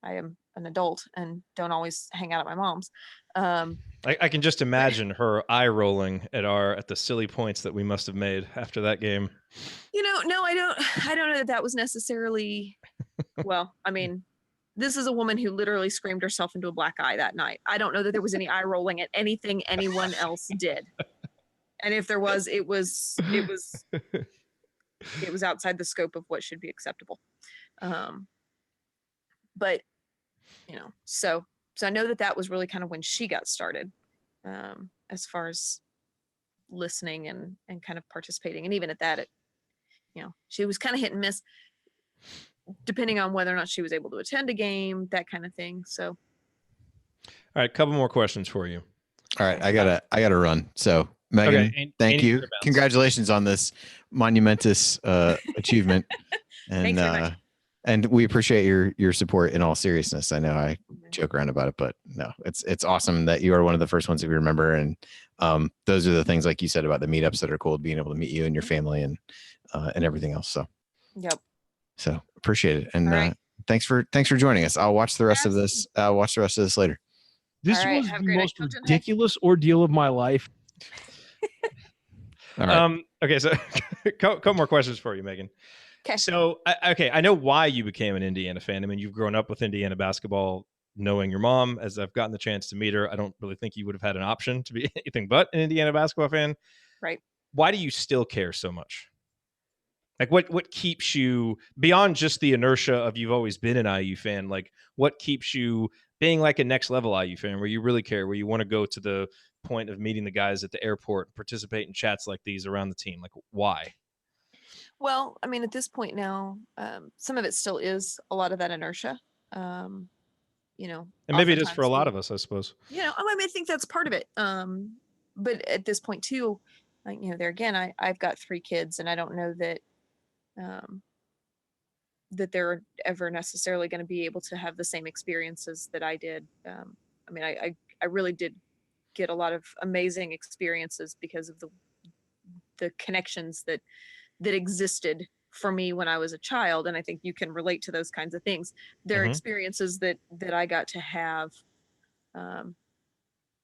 I am an adult and don't always hang out at my mom's.
I can just imagine her eye rolling at the silly points that we must have made after that game.
No, I don't know that was necessarily. Well, I mean, this is a woman who literally screamed herself into a black eye that night. I don't know that there was any eye rolling at anything anyone else did. And if there was, it was outside the scope of what should be acceptable. But, so I know that was really kind of when she got started, as far as listening and kind of participating. And even at that, she was kind of hit and miss depending on whether or not she was able to attend a game, that kind of thing. So.
All right. Couple more questions for you.
All right. I gotta run. So Megan, thank you. Congratulations on this monumentous achievement. And we appreciate your support in all seriousness. I know I joke around about it, but no, it's awesome that you are one of the first ones that we remember. And those are the things like you said about the meetups that are cool, being able to meet you and your family and everything else. So,
yep.
So appreciate it. And thanks for joining us. I'll watch the rest of this. I'll watch the rest of this later.
This was the most ridiculous ordeal of my life.
All right.
Okay. So couple more questions for you, Megan.
Okay.
So, I know why you became an Indiana fan. I mean, you've grown up with Indiana basketball, knowing your mom. As I've gotten the chance to meet her, I don't really think you would have had an option to be anything but an Indiana basketball fan.
Right.
Why do you still care so much? Like, what keeps you, beyond just the inertia of you've always been an IU fan, like, what keeps you being like a next level IU fan where you really care, where you want to go to the point of meeting the guys at the airport, participate in chats like these around the team? Like, why?
Well, I mean, at this point now, some of it still is a lot of that inertia, and
maybe it is for a lot of us, I suppose.
I think that's part of it. But at this point too, there again, I've got 3 kids, and I don't know that that they're ever necessarily going to be able to have the same experiences that I did, I mean, I really did get a lot of amazing experiences because of the connections that existed for me when I was a child. And I think you can relate to those kinds of things. There are experiences that I got to have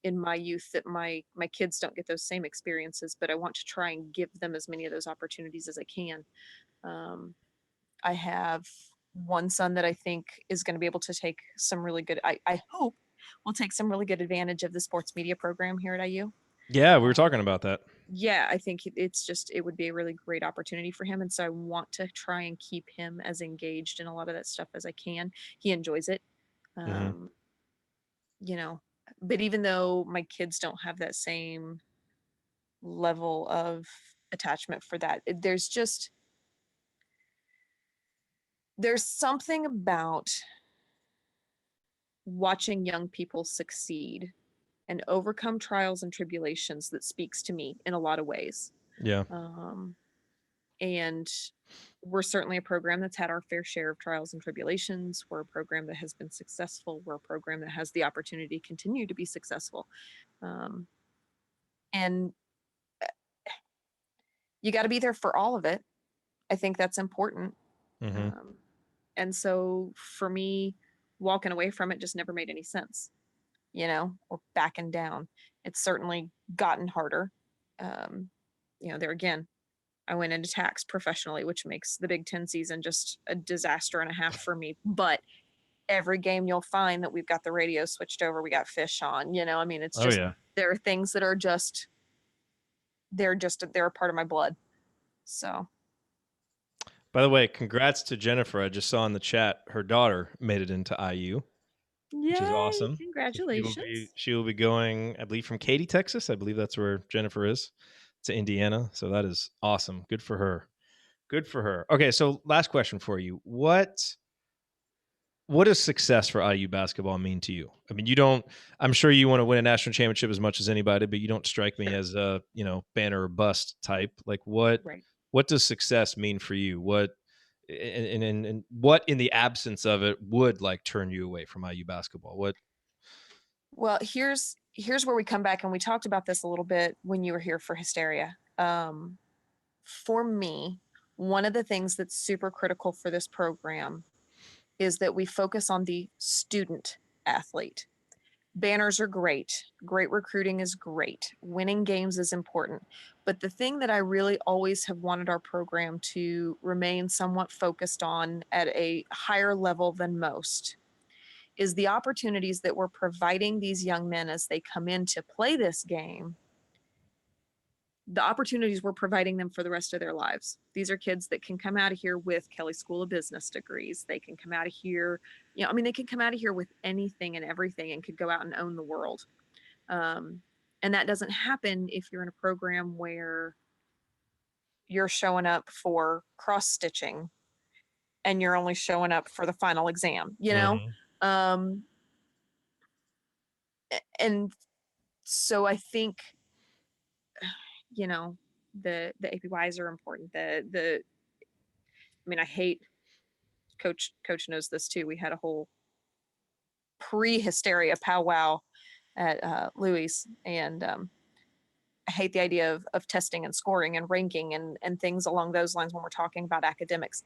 in my youth that my kids don't get those same experiences, but I want to try and give them as many of those opportunities as I can. I have one son that I think is going to be able to take some really good, I hope will take some really good advantage of the sports media program here at IU.
Yeah, we were talking about that.
Yeah, I think it would be a really great opportunity for him. And so I want to try and keep him as engaged in a lot of that stuff as I can. He enjoys it. You know, but even though my kids don't have that same level of attachment for that, there's something about watching young people succeed and overcome trials and tribulations that speaks to me in a lot of ways.
Yeah.
And we're certainly a program that's had our fair share of trials and tribulations. We're a program that has been successful. We're a program that has the opportunity to continue to be successful. And you got to be there for all of it. I think that's important. And so for me, walking away from it just never made any sense, or backing down. It's certainly gotten harder. There again, I went into tax professionally, which makes the Big Ten season just a disaster and a half for me. But every game you'll find that we've got the radio switched over, we got Fish on, I mean, it's just, there are things that are just, they're a part of my blood. So.
By the way, congrats to Jennifer. I just saw in the chat, her daughter made it into IU, which is awesome.
Congratulations.
So she will be going, I believe, from Katy, Texas. I believe that's where Jennifer is, to Indiana. So that is awesome. Good for her. Good for her. Okay, so last question for you. What does success for IU basketball mean to you? I mean, I'm sure you want to win a national championship as much as anybody, but you don't strike me as a, banner or bust type. Like what does success mean for you? What, and what in the absence of it would turn you away from IU basketball? What?
Well, here's where we come back, and we talked about this a little bit when you were here for Hysteria. For me, one of the things that's super critical for this program is that we focus on the student athlete. Banners are great. Great recruiting is great. Winning games is important. But the thing that I really always have wanted our program to remain somewhat focused on at a higher level than most is the opportunities that we're providing these young men as they come in to play this game. The opportunities we're providing them for the rest of their lives. These are kids that can come out of here with Kelly School of Business degrees. They can come out of here, they can come out of here with anything and everything and could go out and own the world. And that doesn't happen if you're in a program where you're showing up for cross stitching and you're only showing up for the final exam, and so I think, the APYs are important. I hate coach knows this too. We had a whole pre-Hysteria powwow at Louis, and I hate the idea of testing and scoring and ranking and things along those lines when we're talking about academics.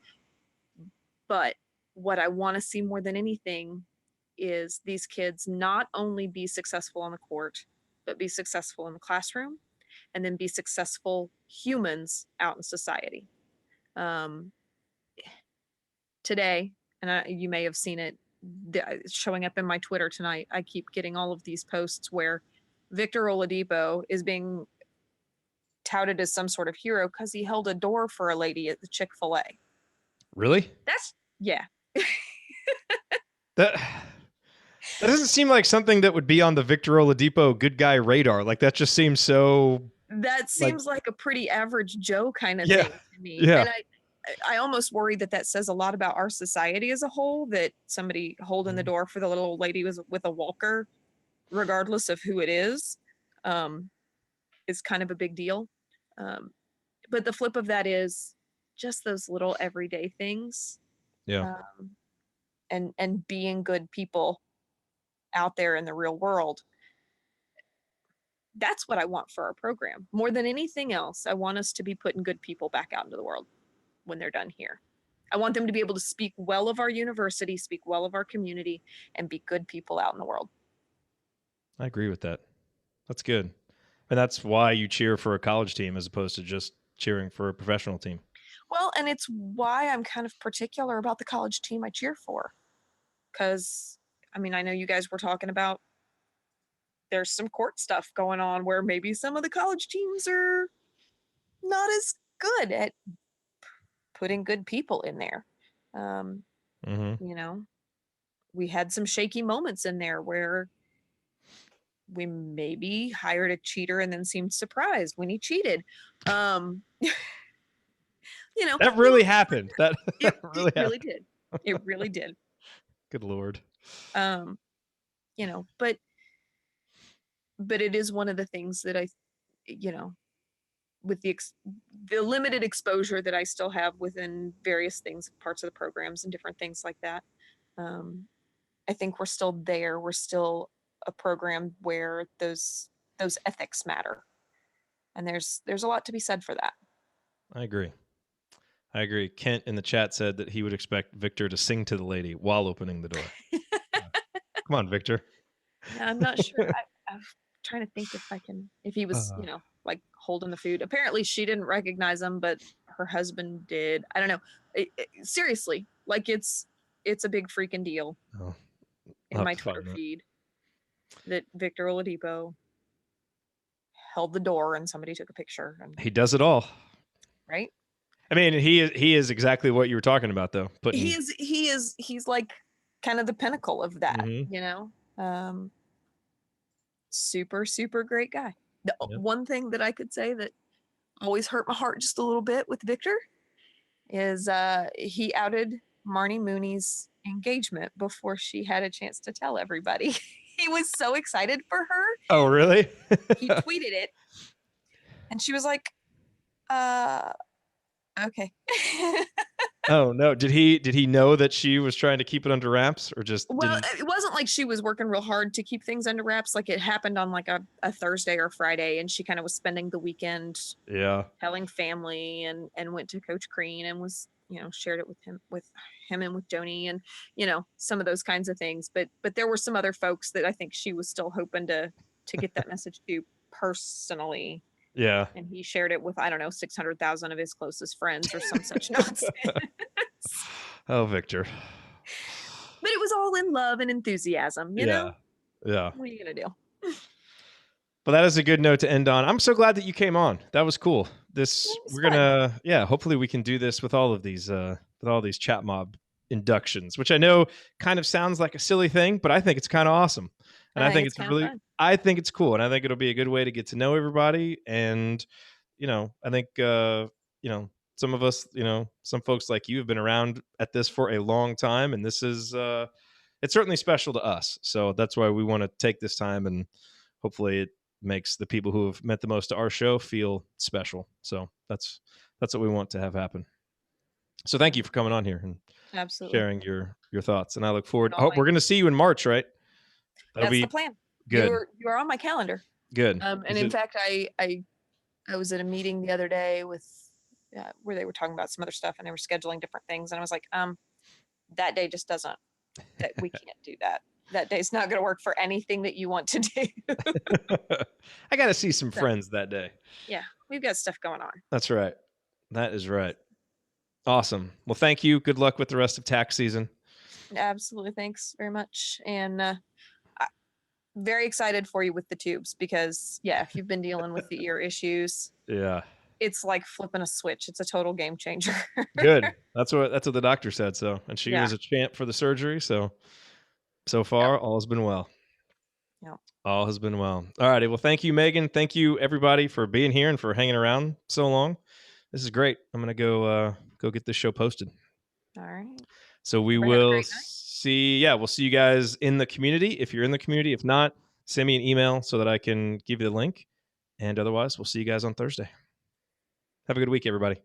But what I want to see more than anything is these kids not only be successful on the court, but be successful in the classroom, and then be successful humans out in society. Today, and you may have seen it showing up in my Twitter tonight, I keep getting all of these posts where Victor Oladipo is being touted as some sort of hero because he held a door for a lady at the Chick-fil-A.
Really?
Yeah.
That doesn't seem like something that would be on the Victor Oladipo good guy radar. That just seems so.
That seems like a pretty average Joe kind of thing to me.
Yeah.
And I almost worry that says a lot about our society as a whole, that somebody holding the door for the little old lady with a walker, regardless of who it is kind of a big deal. But the flip of that is just those little everyday things.
Yeah.
And being good people out there in the real world. That's what I want for our program. More than anything else, I want us to be putting good people back out into the world when they're done here. I want them to be able to speak well of our university, speak well of our community, and be good people out in the world.
I agree with that. That's good. And that's why you cheer for a college team as opposed to just cheering for a professional team.
Well, and it's why I'm kind of particular about the college team I cheer for. Because, I mean, I know you guys were talking about there's some court stuff going on where maybe some of the college teams are not as good at putting good people in there. You know, we had some shaky moments in there where we maybe hired a cheater and then seemed surprised when he cheated. You know,
that really happened. That really
did. It really did.
Good Lord.
You know, but it is one of the things that I, you know, with the limited exposure that I still have within various things, parts of the programs and different things like that. I think we're still there. We're still a program where those ethics matter. And there's a lot to be said for that.
I agree. Kent in the chat said that he would expect Victor to sing to the lady while opening the door. Come on, Victor.
Yeah, I'm not sure. I'm trying to think if he was, you know, like holding the food. Apparently she didn't recognize him, but her husband did. I don't know. Seriously, like it's a big freaking deal in my Twitter feed that Victor Oladipo held the door and somebody took a picture. And,
he does it all.
Right?
I mean, he is exactly what you were talking about, though.
He's like kind of the pinnacle of that, you know? Super, super great guy. The one thing that I could say that always hurt my heart just a little bit with Victor is he outed Marnie Mooney's engagement before she had a chance to tell everybody. He was so excited for her.
Oh, really?
He tweeted it. And she was like, okay.
Oh no! Did he know that she was trying to keep it under wraps, or just?
Well, it wasn't like she was working real hard to keep things under wraps. Like it happened on like a Thursday or Friday, and she kind of was spending the weekend, telling family, and went to Coach Crean and was, you know, shared it with him and with Joni, and you know, some of those kinds of things. But there were some other folks that I think she was still hoping to get that message to personally.
Yeah.
And he shared it with, I don't know, 600,000 of his closest friends or some such nonsense.
Oh, Victor.
But it was all in love and enthusiasm, you know?
Yeah.
What are you going to do?
Well, that is a good note to end on. I'm so glad that you came on. That was cool. We're going to, hopefully we can do this with all of these, chat mob inductions, which I know kind of sounds like a silly thing, but I think it's kind of awesome. And I think it's really fun. I think it's cool. And I think it'll be a good way to get to know everybody. And, you know, I think, you know, some of us, you know, some folks like you have been around at this for a long time. And this is, it's certainly special to us. So that's why we want to take this time, and hopefully it makes the people who have meant the most to our show feel special. So that's what we want to have happen. So thank you for coming on here and sharing your thoughts. And I look forward. I hope we're going to see you in March, right?
That's the plan.
Good.
You are on my calendar.
Good.
And in fact, I was at a meeting the other day with where they were talking about some other stuff, and they were scheduling different things. And I was like, that day just doesn't. That we can't do that. That day's not going to work for anything that you want to do.
I got to see some friends that day.
Yeah, we've got stuff going on.
That's right. That is right. Awesome. Well, thank you. Good luck with the rest of tax season.
Absolutely. Thanks very much. And very excited for you with the tubes, because if you've been dealing with the ear issues, it's like flipping a switch. It's a total game changer.
Good. That's what the doctor said. So, and she was a champ for the surgery. So far, all has been well.
Yeah.
All has been well. All righty. Well, thank you, Megan. Thank you, everybody, for being here and for hanging around so long. This is great. I'm going to go get this show posted.
All right.
So we will see. Yeah, we'll see you guys in the community. If you're in the community, if not, send me an email so that I can give you the link. And otherwise, we'll see you guys on Thursday. Have a good week, everybody.